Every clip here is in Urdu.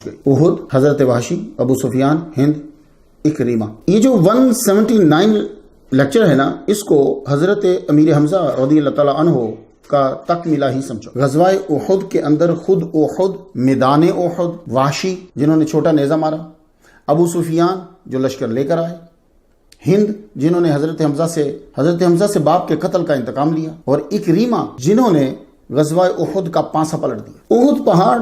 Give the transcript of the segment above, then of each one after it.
احد، حضرت وحشی، ابو سفیان، ہند، اکریمہ. یہ جو 179 لیکچر ہے نا، اس کو حضرت امیر حمزہ رضی اللہ تعالیٰ عنہ کا تکملہ ہی سمجھو. غزوہ احد کے اندر خود احد، میدان احد، وحشی جنہوں نے چھوٹا نیزہ مارا، ابو سفیان جو لشکر لے کر آئے، ہند جنہوں نے حضرت حمزہ سے باپ کے قتل کا انتقام لیا، اور اکریمہ جنہوں نے غزوہ احد کا پانسا پلٹ دیا. احد پہاڑ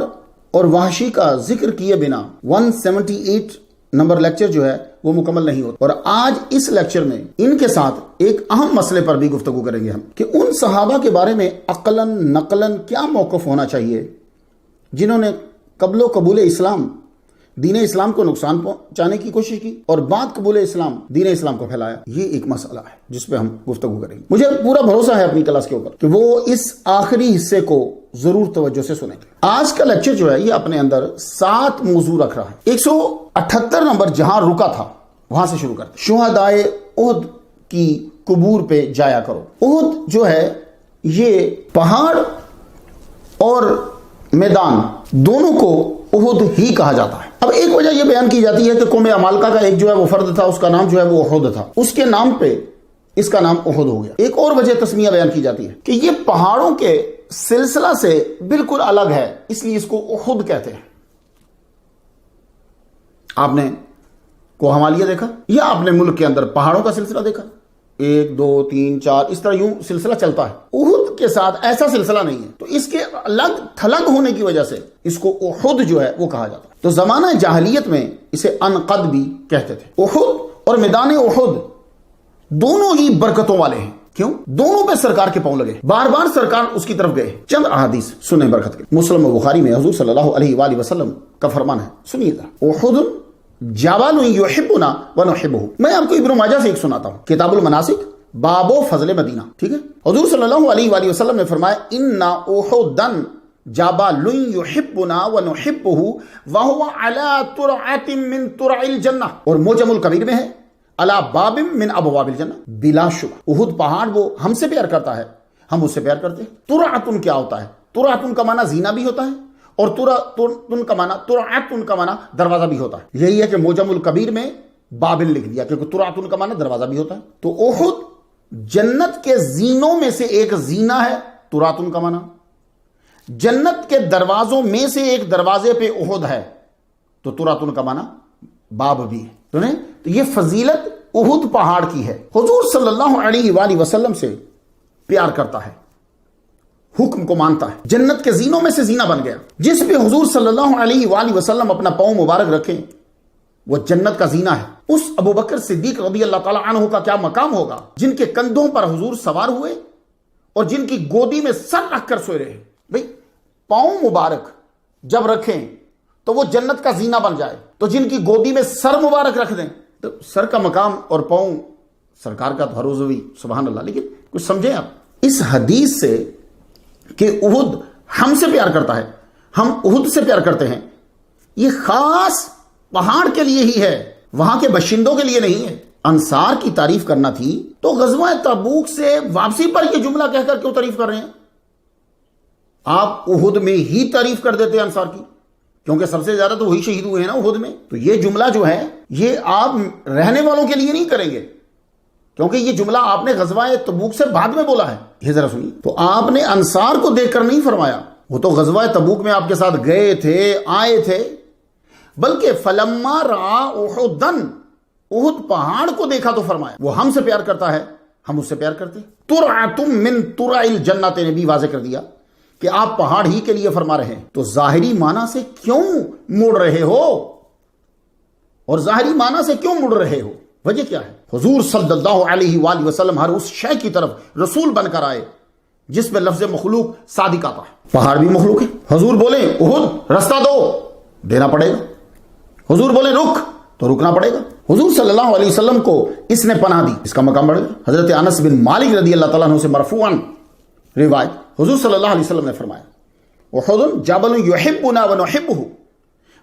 اور وحشی کا ذکر کیے بنا 178 نمبر لیکچر جو ہے وہ مکمل نہیں ہوتا. اور آج اس لیکچر میں ان کے ساتھ ایک اہم مسئلے پر بھی گفتگو کریں گے ہم، کہ ان صحابہ کے بارے میں عقلاً نقلاً کیا موقف ہونا چاہیے جنہوں نے قبل و قبول اسلام، دین اسلام کو نقصان پہنچانے کی کوشش کی، اور بعد قبول اسلام دین اسلام کو پھیلایا. یہ ایک مسئلہ ہے جس پہ ہم گفتگو کریں گے. مجھے پورا بھروسہ ہے اپنی کلاس کے اوپر کہ وہ اس آخری حصے کو ضرور توجہ سے سنیں گے. آج کا لیکچر جو ہے یہ اپنے اندر 7 موضوع رکھ رہا ہے. 178 نمبر جہاں رکا تھا وہاں سے شروع کرتے. شہدائے احد کی قبور پہ جایا کرو. احد جو ہے یہ پہاڑ اور میدان دونوں کو احد ہی کہا جاتا ہے. اب ایک وجہ یہ بیان کی جاتی ہے کہ قوم عمالقہ کا ایک جو ہے وہ فرد تھا، اس کا نام جو ہے وہ احد تھا، اس کے نام پہ اس کا نام احد ہو گیا. ایک اور وجہ تسمیہ بیان کی جاتی ہے کہ یہ پہاڑوں کے سلسلہ سے بالکل الگ ہے، اس لیے اس کو احد کہتے ہیں. آپ نے کو ہمالیہ دیکھا یا آپ نے ملک کے اندر پہاڑوں کا سلسلہ دیکھا؟ 1 2 3 4 اس طرح یوں سلسلہ چلتا ہے. احد کے ساتھ ایسا سلسلہ نہیں ہے، تو اس کے الگ تھلگ ہونے کی وجہ سے اس کو احد جو ہے وہ کہا جاتا ہے. تو زمانہ جاہلیت میں اسے انقد بھی کہتے تھے. احد اور میدان احد دونوں ہی برکتوں والے ہیں. کیوں؟ دونوں پہ سرکار کے پاؤں لگے، بار بار سرکار اس کی طرف گئے. چند احادیث سنیں برکت کے. مسلم و بخاری میں حضور صلی اللہ علیہ وآلہ وسلم کا فرمان ہے، سنیے ذرا. احد جبل یحبنا ونحبہ. میں آپ کو ابن ماجہ سے ایک سناتا ہوں، کتاب المناسک، باب و فضل مدینہ. ٹھیک ہے؟ حضور صلی اللہ علیہ وآلہ وسلم نے فرمایا ان احدا جبل یحبنا ونحبہ وهو على ترعۃ من ترع الجنہ. اور معجم الکبیر میں ہے علی باب من ابواب الجنہ. بلا شبہ احد پہاڑ وہ ہم سے پیار کرتا ہے، ہم اس سے پیار کرتے ہیں. ترعۃ کیا ہوتا ہے؟ ترعۃ کا معنی زینہ بھی ہوتا ہے، اور ترعۃ کا معنی دروازہ بھی ہوتا ہے. یہی ہے کہ معجم الکبیر میں بابل لکھ دیا کیونکہ ترعۃ کا معنی دروازہ بھی ہوتا ہے. تو احد جنت کے زینوں میں سے ایک زینہ ہے، ترعۃ کا معنی. جنت کے دروازوں میں سے ایک دروازے پہ احد ہے، تو ترعۃ کا معنی باب بھی ہے. تو یہ فضیلت احد پہاڑ کی ہے. حضور صلی اللہ علیہ وآلہ وسلم سے پیار کرتا ہے، حکم کو مانتا ہے، جنت کے زینوں میں سے زینہ بن گیا. جس پہ حضور صلی اللہ علیہ وآلہ وسلم اپنا پاؤں مبارک رکھیں وہ جنت کا زینہ ہے. اس ابو بکر صدیق رضی اللہ تعالیٰ عنہ کا کیا مقام ہوگا جن کے کندھوں پر حضور سوار ہوئے اور جن کی گودی میں سر رکھ کر سوئے رہے. بھئی پاؤں مبارک جب رکھیں تو وہ جنت کا زینہ بن جائے، تو جن کی گودی میں سر مبارک رکھ دیں تو سر کا مقام اور پاؤں سرکار کا تو ہر روز ہوئی. سبحان اللہ. لیکن کچھ سمجھیں آپ اس حدیث سے کہ احد ہم سے پیار کرتا ہے، ہم احد سے پیار کرتے ہیں، یہ خاص پہاڑ کے لیے ہی ہے، وہاں کے باشندوں کے لیے نہیں ہے. انصار کی تعریف کرنا تھی تو غزوہ تبوک سے واپسی پر یہ جملہ کہہ کر کیوں تعریف کر رہے ہیں؟ آپ احد میں ہی تعریف کر دیتے ہیں انصار کی، کیونکہ سب سے زیادہ تو وہی شہید ہوئے ہیں نا احد میں. تو یہ جملہ جو ہے یہ آپ رہنے والوں کے لیے نہیں کریں گے، کیونکہ یہ جملہ آپ نے غزوہ تبوک سے بعد میں بولا ہے. یہ ذرا سنیے. تو آپ نے انصار کو دیکھ کر نہیں فرمایا، وہ تو غزوہ تبوک میں آپ کے ساتھ گئے تھے، آئے تھے، بلکہ فلما رأى احدا، احد پہاڑ کو دیکھا تو فرمایا وہ ہم سے پیار کرتا ہے، ہم اس سے پیار کرتے ہیں. ترعۃ من ترع الجنہ نے بھی واضح کر دیا کہ آپ پہاڑ ہی کے لیے فرما رہے ہیں. تو ظاہری معنی سے کیوں مڑ رہے ہو، اور ظاہری معنی سے کیوں مڑ رہے ہو؟ وجہ کیا ہے؟ حضور صلی اللہ علیہ وآلہ وسلم ہر اس شے کی طرف رسول بن کر آئے جس میں لفظ مخلوق صادق آتا ہے. پہاڑ بھی مخلوق ہے. حضور بولیں احد رستہ دو، دینا پڑے گا. حضور بولیں رک تو رکنا پڑے گا. حضور صلی اللہ علیہ وسلم کو اس نے پناہ دی، اس کا مقام بڑھ گیا. حضرت انس بن مالک رضی اللہ تعالیٰ عنہ سے مرفوعاً روایت، حضور صلی اللہ علیہ وسلم نے فرمایا احد جبل یحبنا ونحبہ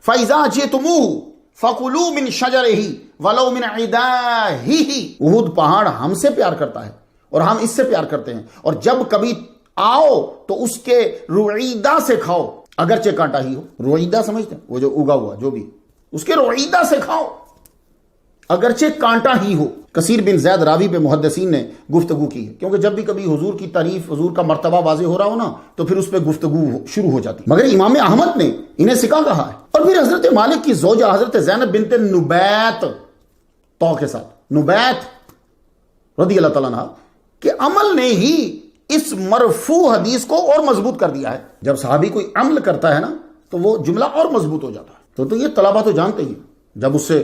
فاذا جئتموہ فَقُلُوا مِن شَجَرِهِ وَلَوْ مِنْ عِدَاهِهِ. احد پہاڑ ہم سے پیار کرتا ہے اور ہم اس سے پیار کرتے ہیں، اور جب کبھی آؤ تو اس کے روعیدہ سے کھاؤ، اگرچہ کانٹا ہی ہو. روئیدہ سمجھتے ہیں وہ جو اگا ہوا جو بھی, اس کے روئیدہ سے کھاؤ اگرچہ کانٹا ہی ہو. کثیر بن زید راوی پہ محدثین نے گفتگو کی ہے, کیونکہ جب بھی کبھی حضور کی تعریف, حضور کا مرتبہ واضح ہو رہا ہو نا, تو پھر اس پہ گفتگو شروع ہو جاتی. مگر امام احمد نے انہیں سکا کہا ہے. اور پھر حضرت مالک کی زوجہ حضرت زینب بنت نبیت, تو کے ساتھ نبیت رضی اللہ تعالیٰ عنہ کہ عمل نے ہی اس مرفوع حدیث کو اور مضبوط کر دیا ہے. جب صحابی کوئی عمل کرتا ہے نا تو وہ جملہ اور مضبوط ہو جاتا ہے. تو یہ طلبہ تو جانتے ہی, جب اس سے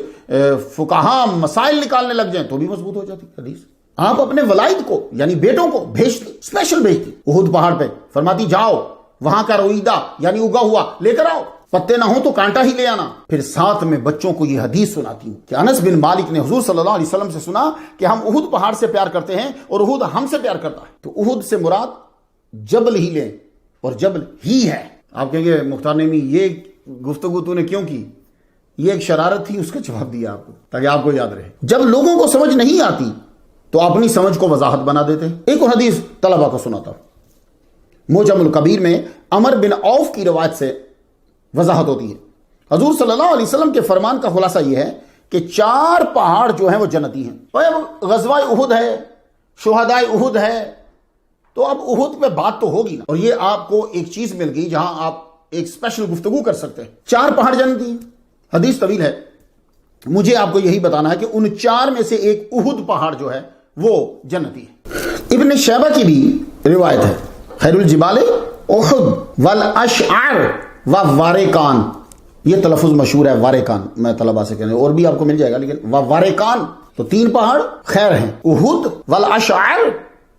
فقہا مسائل نکالنے لگ جائیں تو بھی مضبوط ہو جاتی حدیث. آپ اپنے ولائد کو یعنی بیٹوں کو بھیجتی, اسپیشل بھیجتی احد پہاڑ پہ, فرماتی جاؤ وہاں کا روئیدہ یعنی اگا ہوا لے کر آؤ, پتے نہ ہوں تو کانٹا ہی لے آنا. پھر ساتھ میں بچوں کو یہ حدیث سناتی ہوں کہ انس بن مالک نے حضور صلی اللہ علیہ وسلم سے سنا کہ ہم احد پہاڑ سے پیار کرتے ہیں اور احد ہم سے پیار کرتا ہے. تو احد سے مراد جبل ہی لیں, اور جبل ہی ہے. آپ کہیں گے مختار نعیمی یہ گفتگو تو نے کیوں کی؟ یہ ایک شرارت تھی, اس کا جواب دیا آپ کو تاکہ آپ کو یاد رہے. جب لوگوں کو سمجھ نہیں آتی تو اپنی سمجھ کو وضاحت بنا دیتے ہیں. ایک اور حدیث طلبہ کو سناتا ہوں. موجم الکبیر میں عمر بن عوف کی روایت سے وضاحت ہوتی ہے. حضور صلی اللہ علیہ وسلم کے فرمان کا خلاصہ یہ ہے کہ 4 پہاڑ جو ہیں وہ جنتی ہیں. غزوہ احد ہے, شہدائے احد ہے, تو اب احد پہ بات تو ہوگی نا. اور یہ آپ کو ایک چیز مل گئی جہاں آپ ایک اسپیشل گفتگو کر سکتے ہیں. 4 پہاڑ جنتی ہیں. حدیث طویل ہے, مجھے آپ کو یہی بتانا ہے کہ ان 4 میں سے ایک احد پہاڑ جو ہے وہ جنتی ہے. ابن شیبہ کی بھی روایت ہے, خیر الجبال احد والاشعار ووارقان. یہ تلفظ مشہور ہے وارقان, میں طلبہ سے کہنے, اور بھی آپ کو مل جائے گا, لیکن وارقان تو 3 پہاڑ خیر ہیں, احد والاشعار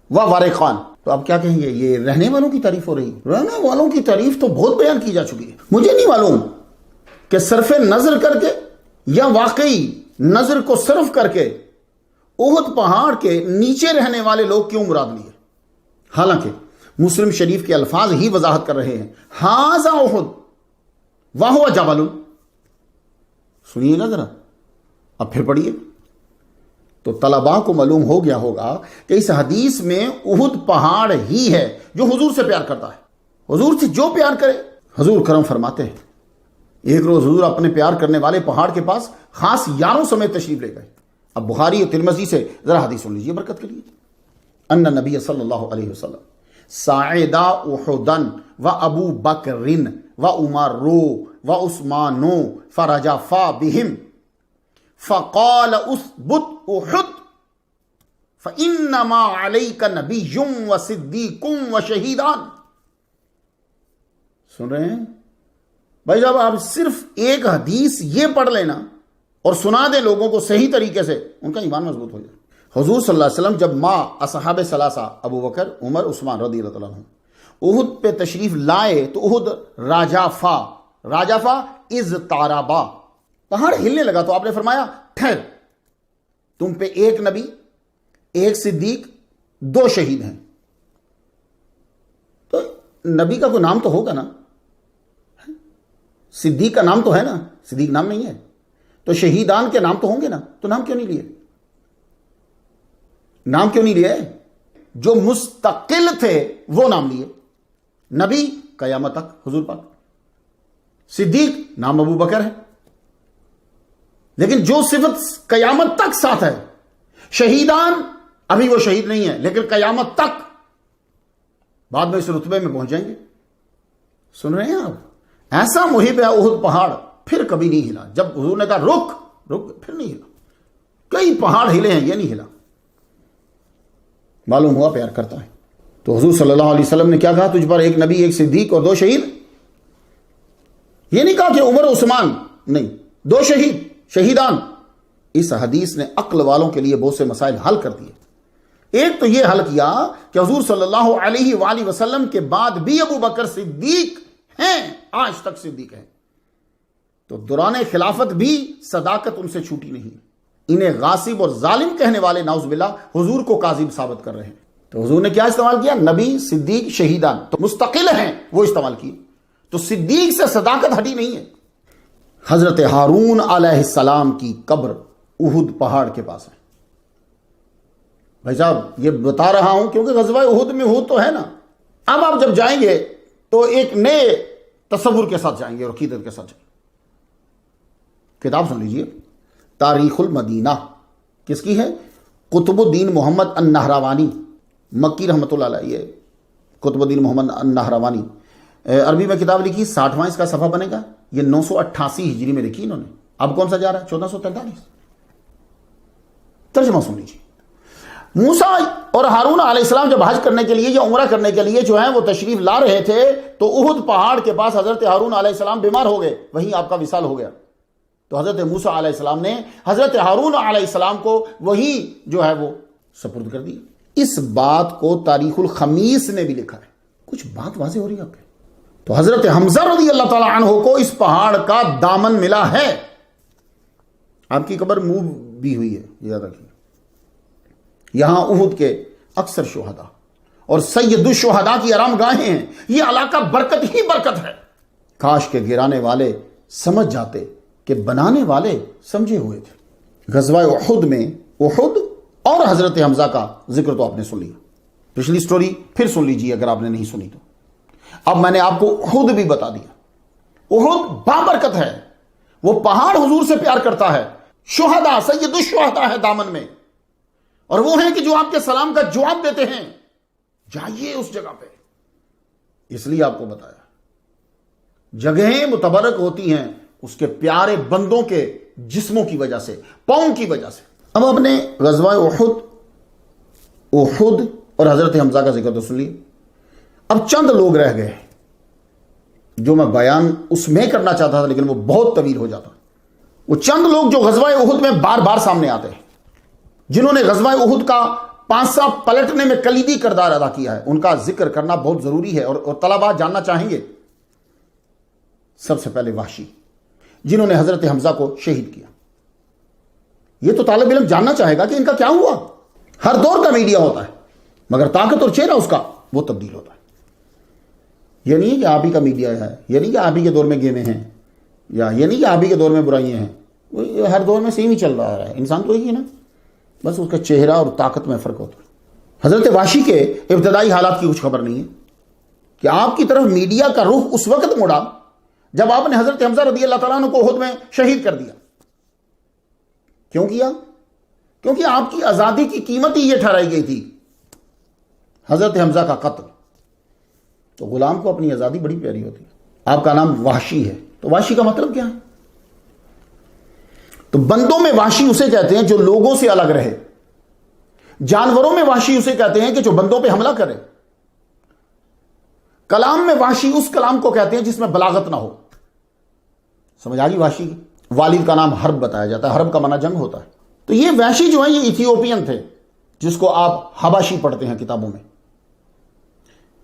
ووارقان. تو آپ کیا کہیں گے, یہ رہنے والوں کی تعریف ہو رہی ہے؟ رہنے والوں کی تعریف تو بہت بیان کی جا چکی ہے. مجھے نہیں معلوم کہ صرف نظر کر کے یا واقعی نظر کو صرف کر کے احد پہاڑ کے نیچے رہنے والے لوگ کیوں مراد لیے. حالانکہ مسلم شریف کے الفاظ ہی وضاحت کر رہے ہیں, ھذا احد وہو جبل. سنیے گا ذرا, اب پھر پڑھیے. تو طلباء کو معلوم ہو گیا ہوگا کہ اس حدیث میں احد پہاڑ ہی ہے جو حضور سے پیار کرتا ہے. حضور سے جو پیار کرے, حضور کرم فرماتے ہیں. ایک روز حضور اپنے پیار کرنے والے پہاڑ کے پاس خاص یاروں سمیت تشریف لے گئے. اب بخاری اور ترمذی سے ذرا حدیث سن لیجیے برکت کے لیے. ان نبی صلی اللہ علیہ وسلم صعدا احدا و ابو بکر و عمر و عثمان فرجفا بهم فقال اثبت احد فانما عليك نبي وصديق وشهيدان. سن رہے ہیں بھائی صاحب, آپ صرف ایک حدیث یہ پڑھ لینا اور سنا دیں لوگوں کو صحیح طریقے سے, ان کا ایمان مضبوط ہو جائے. حضور صلی اللہ علیہ وسلم جب اصحاب ثلاثہ ابو بکر, عمر, عثمان رضی اللہ عنہ احد پہ تشریف لائے تو احد راجافا از تارابا, پہاڑ ہلنے لگا. تو آپ نے فرمایا ٹھہر, تم پہ ایک نبی, ایک صدیق, 2 شہید ہیں. تو نبی کا کوئی نام تو ہوگا نا, صدیق کا نام تو ہے نا, صدیق نام نہیں ہے, تو شہیدان کے نام تو ہوں گے نا, تو نام کیوں نہیں لیے؟ نام کیوں نہیں لیے؟ جو مستقل تھے وہ نام لیے. نبی قیامت تک حضور پاک, صدیق نام ابو بکر ہے, لیکن جو صفت قیامت تک ساتھ ہے. شہیدان ابھی وہ شہید نہیں ہے, لیکن قیامت تک بعد میں اس رتبے میں پہنچ جائیں گے. سن رہے ہیں آپ؟ ایسا محب ہے احد پہاڑ, پھر کبھی نہیں ہلا. جب حضور نے کہا رک, پھر نہیں ہلا. کئی پہاڑ ہلے ہیں, یہ نہیں ہلا. معلوم ہوا پیار کرتا ہے. تو حضور صلی اللہ علیہ وسلم نے کیا کہا, تجھ پر ایک نبی, ایک صدیق اور 2 شہید. یہ نہیں کہا کہ عمر عثمان, نہیں, 2 شہیدان. اس حدیث نے عقل والوں کے لیے بہت سے مسائل حل کر دیے. ایک تو یہ حل کیا کہ حضور صلی اللہ علیہ وآلہ وسلم کے بعد بھی ابو بکر صدیق ہیں, آج تک صدیق ہیں. تو دوران خلافت بھی صداقت ان سے چھوٹی نہیں. انہیں غاصب اور ظالم کہنے والے نعوذ باللہ حضور کو کاذب ثابت کر رہے ہیں. تو حضور نے کیا استعمال کیا؟ نبی, صدیق, شہیدان. تو مستقل ہیں وہ استعمال کی. تو صدیق سے صداقت ہٹی نہیں ہے. حضرت ہارون علیہ السلام کی قبر احد پہاڑ کے پاس ہے. بھائی صاحب یہ بتا رہا ہوں کیونکہ غزوہ احد میں احد تو ہے نا. اب آپ جب جائیں گے تو ایک نئے تصور کے ساتھ جائیں گے اور عقیدت کے ساتھ جائیں گے۔ کتاب سن لیجئے، تاریخ المدینہ، کس کی ہے؟ قطب الدین محمد النہروانی، مکی رحمۃ اللہ علیہ، یہ قطب الدین محمد النہروانی، عربی میں کتاب لکھی، 60واں اس کا صفحہ بنے گا، یہ 988 ہجری میں لکھی انہوں نے، اب کون سا جا رہا ہے؟ 1443۔ ترجمہ سن لیجیے۔ موسیٰ اور ہارون علیہ السلام جب حج کرنے کے لیے یا عمرہ کرنے کے لیے جو ہیں وہ تشریف لا رہے تھے تو احد پہاڑ کے پاس حضرت ہارون علیہ السلام بیمار ہو گئے، وہیں آپ کا وصال ہو گیا۔ تو حضرت موسیٰ علیہ السلام نے حضرت ہارون علیہ السلام کو وہی جو ہے وہ سپرد کر دی۔ اس بات کو تاریخ الخمیس نے بھی لکھا ہے، کچھ بات واضح ہو رہی ہے آپ کے۔ تو حضرت حمزہ رضی اللہ تعالی عنہ کو اس پہاڑ کا دامن ملا ہے۔ آپ کی قبر موو بھی ہوئی ہے، یاد رکھیے۔ یہاں احد کے اکثر شہداء اور سید الشہداء کی آرام گاہیں ہیں، یہ علاقہ برکت ہی برکت ہے۔ کاش کے گرانے والے سمجھ جاتے کہ بنانے والے سمجھے ہوئے تھے۔ غزوہ احد میں احد اور حضرت حمزہ کا ذکر تو آپ نے سن لیا، پچھلی سٹوری پھر سن لیجیے اگر آپ نے نہیں سنی تو۔ اب میں نے آپ کو احد بھی بتا دیا۔ احد بابرکت ہے، وہ پہاڑ حضور سے پیار کرتا ہے، شہداء سید الشہداء ہے دامن میں، اور وہ ہیں کہ جو آپ کے سلام کا جواب دیتے ہیں۔ جائیے اس جگہ پہ، اس لیے آپ کو بتایا جگہیں متبرک ہوتی ہیں اس کے پیارے بندوں کے جسموں کی وجہ سے، پاؤں کی وجہ سے۔ اب آپ نے غزوہ احد اور حضرت حمزہ کا ذکر تو سن لیے، اب چند لوگ رہ گئے جو میں بیان اس میں کرنا چاہتا تھا لیکن وہ بہت طویل ہو جاتا۔ وہ چند لوگ جو غزوہ احد میں بار بار سامنے آتے ہیں، جنہوں نے غزوہ احد کا پانسا پلٹنے میں کلیدی کردار ادا کیا ہے، ان کا ذکر کرنا بہت ضروری ہے اور طلباء جاننا چاہیں گے۔ سب سے پہلے وحشی، جنہوں نے حضرت حمزہ کو شہید کیا۔ یہ تو طالب علم جاننا چاہے گا کہ ان کا کیا ہوا۔ ہر دور کا میڈیا ہوتا ہے مگر طاقت اور چہرہ اس کا وہ تبدیل ہوتا ہے۔ یہ نہیں کہ آپ ہی کا میڈیا ہے، یہ نہیں کہ آپ ہی کے دور میں گیمیں ہیں، یا یہ نہیں کہ آپ ہی کے دور میں برائیاں ہیں، ہر دور میں سیم ہی چل رہا ہے، انسان تو ہی ہے نا، بس اس کا چہرہ اور طاقت میں فرق ہوتا ہے۔ حضرت وحشی کے ابتدائی حالات کی کچھ خبر نہیں ہے کہ آپ کی طرف میڈیا کا رخ اس وقت مڑا جب آپ نے حضرت حمزہ رضی اللہ تعالیٰ عنہ کو احد میں شہید کر دیا۔ کیوں کیا؟ کیونکہ آپ کی آزادی کی قیمت ہی یہ ٹھہرائی گئی تھی، حضرت حمزہ کا قتل۔ تو غلام کو اپنی آزادی بڑی پیاری ہوتی ہے۔ آپ کا نام وحشی ہے، تو وحشی کا مطلب کیا ہے؟ تو بندوں میں وحشی اسے کہتے ہیں جو لوگوں سے الگ رہے، جانوروں میں وحشی اسے کہتے ہیں کہ جو بندوں پہ حملہ کرے، کلام میں وحشی اس کلام کو کہتے ہیں جس میں بلاغت نہ ہو۔ سمجھ آ گئی وحشی کی؟ والد کا نام حرب بتایا جاتا ہے، حرب کا معنی جنگ ہوتا ہے۔ تو یہ وحشی جو ہیں یہ ایتھیوپین تھے، جس کو آپ حبشی پڑھتے ہیں کتابوں میں۔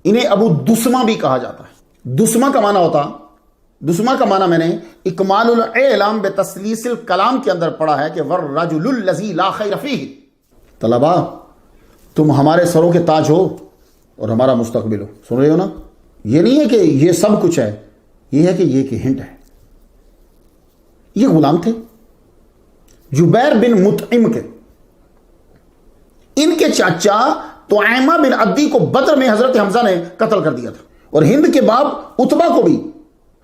انہیں ابو دسمہ بھی کہا جاتا ہے۔ دسمہ کا معنی ہوتا، دسمہ کا معنی میں نے اکمال العلم بتسلیس الکلام کے اندر پڑھا ہے کہ والرجل الذی لا خیر فیہ۔ طلباء تم ہمارے سروں کے تاج ہو اور ہمارا مستقبل ہو، سن رہے ہو نا؟ یہ نہیں ہے کہ یہ سب کچھ ہے، یہ ہے کہ یہ کہ ہنٹ ہے۔ یہ غلام تھے جبیر بن مطعم کے، ان کے چاچا طعیمہ بن عدی کو بدر میں حضرت حمزہ نے قتل کر دیا تھا، اور ہند کے باپ عتبہ کو بھی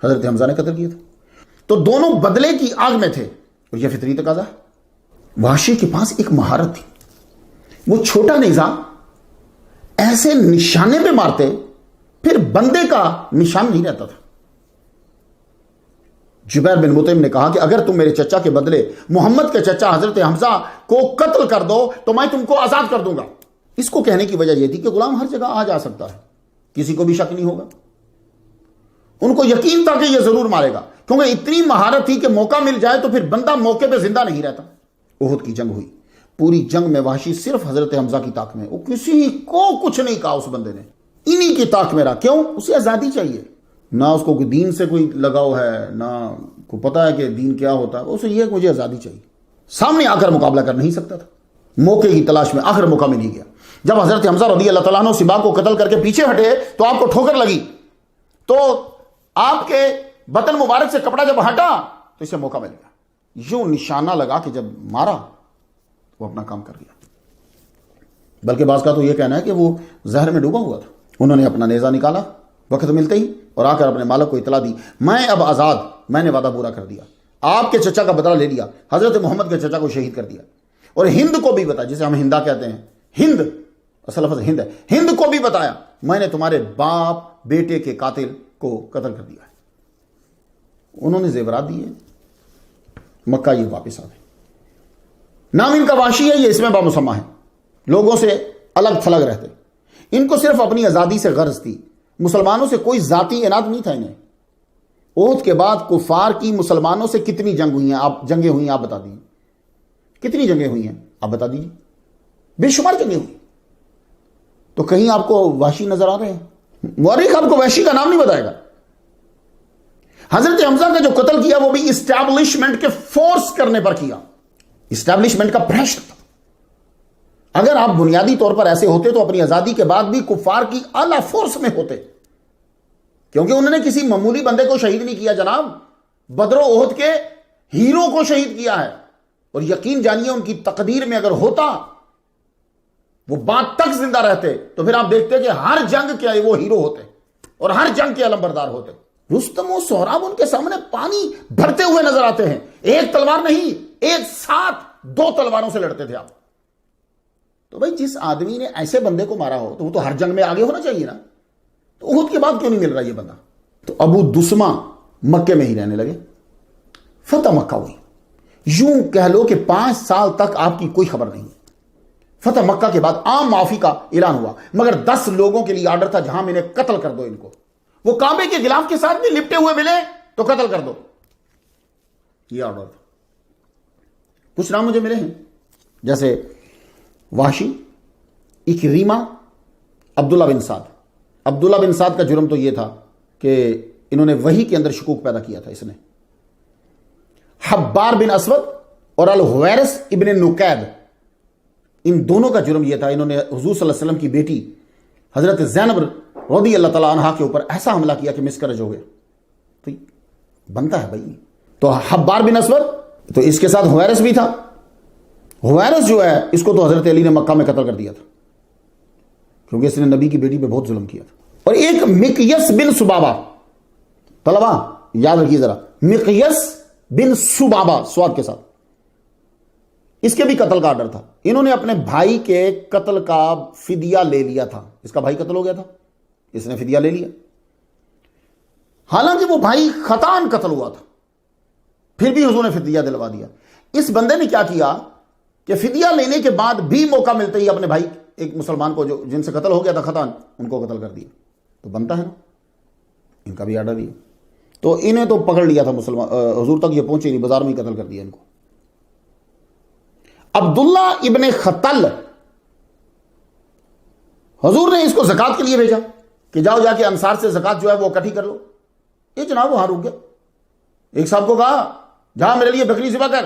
حضرت حمزہ نے قتل کیا تھا۔ تو دونوں بدلے کی آگ میں تھے، اور یہ فطری تقاضا ہے۔ وحشی کے پاس ایک مہارت تھی، وہ چھوٹا نیزہ ایسے نشانے پہ مارتے پھر بندے کا نشان نہیں رہتا تھا۔ جبیر بن مطعم نے کہا کہ اگر تم میرے چچا کے بدلے محمد کے چچا حضرت حمزہ کو قتل کر دو تو میں تم کو آزاد کر دوں گا۔ اس کو کہنے کی وجہ یہ تھی کہ غلام ہر جگہ آ جا سکتا ہے، کسی کو بھی شک نہیں ہوگا، ان کو یقین تھا کہ یہ ضرور مارے گا، کیونکہ اتنی مہارت تھی کہ موقع مل جائے تو پھر بندہ موقع پہ زندہ نہیں رہتا۔ احد کی جنگ ہوئی، پوری جنگ میں وحشی صرف حضرت حمزہ کی طاق میں، وہ کسی کو کچھ نہیں کہا اس بندے نے، انہی کی طاق میں رہا۔ کیوں؟ اسے آزادی چاہیے، نہ اس کو دین سے کوئی لگاؤ ہے، نہ کو پتا ہے کہ دین کیا ہوتا ہے، اسے یہ کہ مجھے آزادی چاہیے۔ سامنے آ کر مقابلہ کر نہیں سکتا تھا، موقع کی تلاش میں آخر موقع مل ہی گیا۔ جب حضرت حمزہ رضی اللہ تعالیٰ عنہ سبا کو قتل کر کے پیچھے ہٹے تو آپ کو ٹھوکر لگی، تو آپ کے بطن مبارک سے کپڑا جب ہٹا تو اسے موقع مل گیا، یوں نشانہ لگا کہ جب مارا وہ اپنا کام کر لیا۔ بلکہ بعض کا تو یہ کہنا ہے کہ وہ زہر میں ڈوبا ہوا تھا۔ انہوں نے اپنا نیزہ نکالا وقت ملتے ہی اور آ کر اپنے مالک کو اطلاع دی، میں اب آزاد، میں نے وعدہ پورا کر دیا، آپ کے چچا کا بدلہ لے لیا، حضرت محمد کے چچا کو شہید کر دیا، اور ہند کو بھی بتایا، جسے ہم ہندا کہتے ہیں، ہند اصل لفظ ہند ہے، ہند کو بھی بتایا میں نے تمہارے باپ بیٹے کے قاتل کو قتل کر دیا ہے۔ انہوں نے زیورات دیے، مکہ یہ واپس آ گئے۔ نام ان کا وحشی ہے، یہ اس میں بامسمہ ہے، لوگوں سے الگ تھلگ رہتے، ان کو صرف اپنی آزادی سے غرض تھی، مسلمانوں سے کوئی ذاتی عناد نہیں تھا انہیں۔ احد کے بعد کفار کی مسلمانوں سے کتنی جنگیں ہوئی ہیں آپ بتا دیجیے، کتنی جنگیں ہوئی ہیں آپ بتا دیجیے، بے شمار جنگیں ہوئی، تو کہیں آپ کو وحشی نظر آ رہے ہیں؟ مورخ آپ کو وحشی کا نام نہیں بتائے گا۔ حضرت حمزہ کا جو قتل کیا وہ بھی اسٹیبلشمنٹ کے فورس کرنے پر کیا، اسٹیبلشمنٹ کا پریشر تھا۔ اگر آپ بنیادی طور پر ایسے ہوتے تو اپنی آزادی کے بعد بھی کفار کی اعلی فورس میں ہوتے، کیونکہ انہوں نے کسی معمولی بندے کو شہید نہیں کیا جناب، بدر و احد کے ہیرو کو شہید کیا ہے، اور یقین جانیے ان کی تقدیر میں اگر ہوتا وہ بات تک زندہ رہتے تو پھر آپ دیکھتے کہ ہر جنگ کے وہ ہیرو ہوتے اور ہر جنگ کے علم بردار ہوتے۔ رستم و سہراب ان کے سامنے پانی بھرتے ہوئے نظر آتے ہیں، ایک تلوار نہیں، ایک ساتھ 2 تلواروں سے لڑتے تھے آپ۔ تو بھائی جس آدمی نے ایسے بندے کو مارا ہو تو وہ تو ہر جنگ میں آگے ہونا چاہیے نا، تو احد کے بعد کیوں نہیں مل رہا یہ بندہ؟ تو ابو دسمہ مکے میں ہی رہنے لگے، فتح مکہ ہوئی، یوں کہہ لو کہ 5 سال تک آپ کی کوئی خبر نہیں۔ فتح مکہ کے بعد عام معافی کا اعلان ہوا، مگر 10 لوگوں کے لیے آرڈر تھا جہاں میں نے قتل کر دو ان کو، وہ کعبے کے غلاف کے ساتھ بھی لپٹے ہوئے ملے تو قتل کر دو، یہ آرڈر تھا۔ کچھ نام مجھے ملے ہیں جیسے وحشی، اکریمہ، عبداللہ بن سعد۔ عبداللہ بن سعد کا جرم تو یہ تھا کہ انہوں نے وحی کے اندر شکوک پیدا کیا تھا، اس نے۔ حبار بن اسود اور الحویرث ابن نقید، ان دونوں کا جرم یہ تھا، انہوں نے حضور صلی اللہ علیہ وسلم کی بیٹی حضرت زینب رضی اللہ تعالیٰ عنہا کے اوپر ایسا حملہ کیا کہ مسکرج ہو گیا۔ تو بنتا ہے بھائی۔ تو حبار بن اسود، تو اس کے ساتھ حویرث بھی تھا۔ حویرث جو ہے اس کو تو حضرت علی نے مکہ میں قتل کر دیا تھا، کیونکہ اس نے نبی کی بیٹی پہ بہت ظلم کیا تھا۔ اور ایک مقیس بن سبابہ، طلبہ یاد رکھیے ذرا، مقیس بن سبابہ سواد کے ساتھ، اس کے بھی قتل کا آرڈر تھا۔ انہوں نے اپنے بھائی کے قتل کا فدیہ لے لیا تھا، اس کا بھائی قتل ہو گیا تھا، اس نے فدیہ لے لیا، حالانکہ وہ بھائی خطان قتل ہوا تھا، پھر بھی حضور نے فدیہ دلوا دیا۔ اس بندے نے کیا کیا کہ فدیہ لینے کے بعد بھی موقع ملتے ہی اپنے بھائی ایک مسلمان کو جو جن سے قتل ہو گیا تھا خطان، ان کو قتل کر دیا۔ تو بنتا ہے نا، ان کا بھی آرڈر ہی ہے۔ تو انہیں تو پکڑ لیا تھا مسلمان، حضور تک یہ پہنچے نہیں، بازار میں ہی قتل کر دیا ان کو۔ عبداللہ ابن خطل، حضور نے اس کو زکات کے لیے بھیجا کہ جاؤ جا کے انصار سے زکات جو ہے وہ اکٹھی کر لو۔ یہ جناب وہاں رک گیا، ایک صاحب کو کہا جہاں میرے لیے بکری ذبح کر،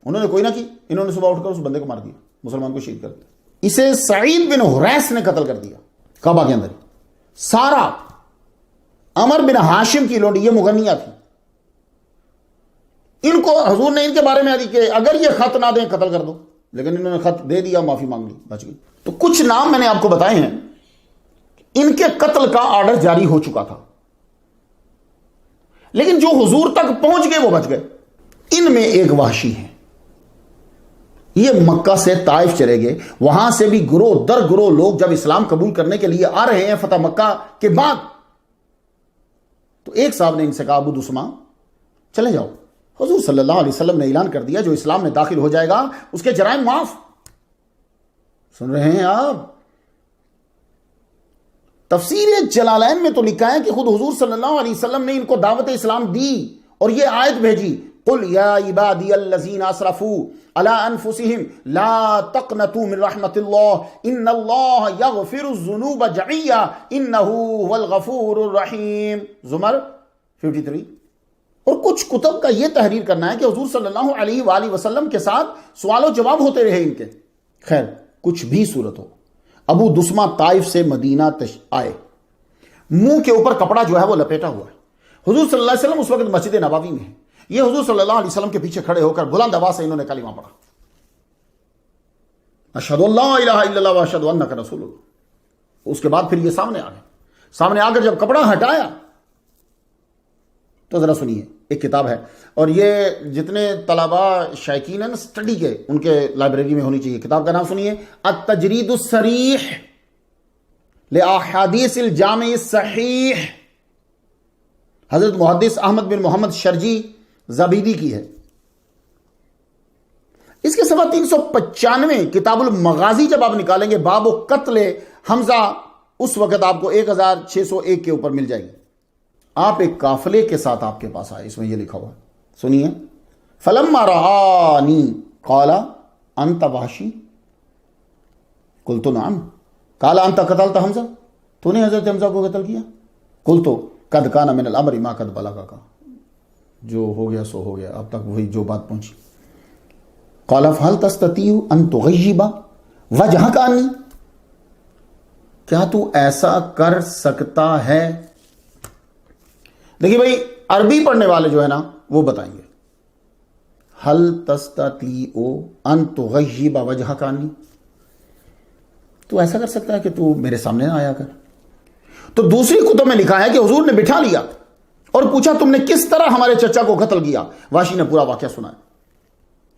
انہوں نے کوئی نہ کی، انہوں نے صبح اٹھ کر اس بندے کو مار دیا، مسلمان کو شہید کر دیا۔ اسے سعید بن حریث نے قتل کر دیا کعبہ کے اندر۔ سارا عمر بن ہاشم کی لونڈی، یہ مغنیہ تھی، ان کو حضور نے ان کے بارے میں دی کہ اگر یہ خط نہ دیں قتل کر دو، لیکن انہوں نے خط دے دیا، معافی مانگ لی، بچ گئی۔ تو کچھ نام میں نے آپ کو بتائے ہیں، ان کے قتل کا آرڈر جاری ہو چکا تھا، لیکن جو حضور تک پہنچ گئے وہ بچ گئے۔ ان میں ایک وحشی ہے، یہ مکہ سے طائف چلے گئے، وہاں سے بھی گروہ در گروہ لوگ جب اسلام قبول کرنے کے لیے آ رہے ہیں فتح مکہ کے بعد، تو ایک صاحب نے ان سے کہا ابو دسمہ چلے جاؤ، حضور صلی اللہ علیہ وسلم نے اعلان کر دیا جو اسلام میں داخل ہو جائے گا اس کے جرائم معاف۔ سن رہے ہیں آپ؟ تفسیر جلالین میں تو لکھا ہے کہ خود حضور صلی اللہ علیہ وسلم نے ان کو دعوت اسلام دی اور یہ آیت بھیجی، قل یا عبادی الذین اسرفوا علی انفسہم لا تقنطوا من رحمت اللہ ان اللہ یغفر الذنوب جميعا انہ هو الغفور الرحیم، زمر 53۔ اور کچھ کتب کا یہ تحریر کرنا ہے کہ حضور صلی اللہ علیہ وآلہ وسلم کے ساتھ سوال و جواب ہوتے رہے ان کے۔ خیر کچھ بھی صورت ہو، ابو دسمہ طائف سے مدینہ آئے، منہ کے اوپر کپڑا جو ہے وہ لپیٹا ہوا ہے۔ حضور صلی اللہ علیہ وسلم اس وقت مسجد نبوی میں ہے، یہ حضور صلی اللہ علیہ وسلم کے پیچھے کھڑے ہو کر بلند آواز سے انہوں نے کلمہ پڑھا، اشہد ان لا الہ الا اللہ واشہد انک رسول اللہ۔ اس کے بعد پھر یہ سامنے آ گئے، سامنے آ کر جب کپڑا ہٹایا تو ذرا سنیے، ایک کتاب ہے، اور یہ جتنے طلباء شائقین ہیں نا اسٹڈی کے، ان کے لائبریری میں ہونی چاہیے. کتاب کا نام سنیے، التجرید الصریح لأحادیث الجامع الصحیح، حضرت محدث احمد بن محمد شرجی زبیدی کی ہے. اس کے صفحہ 395 کتاب المغازی جب آپ نکالیں گے، باب قتل حمزہ، اس وقت آپ کو 1601 کے اوپر مل جائے گی. آپ ایک قافلے کے ساتھ آپ کے پاس آئے، اس میں یہ لکھا ہوا، سنیے. فلما رآنی قال انت وحشی قلت نعم قال انت قتلت حمزہ، تو نے حضرت حمزہ کو قتل کیا؟ قلت قد کان من الامر ما قد بلغک، جو ہو گیا سو ہو گیا، اب تک وہی جو بات پہنچی. قال فهل تستطيع ان تغيب وجهك عني، کیا تو ایسا کر سکتا ہے؟ دیکھیے بھائی، عربی پڑھنے والے جو ہے نا وہ بتائیں گے. هل تستطيع ان تغيب وجهك عني، تو ایسا کر سکتا ہے کہ تو میرے سامنے نہ آیا کر. تو دوسری کتب میں لکھا ہے کہ حضور نے بٹھا لیا اور پوچھا تم نے کس طرح ہمارے چچا کو قتل کیا. واشی نے پورا واقعہ سنایا.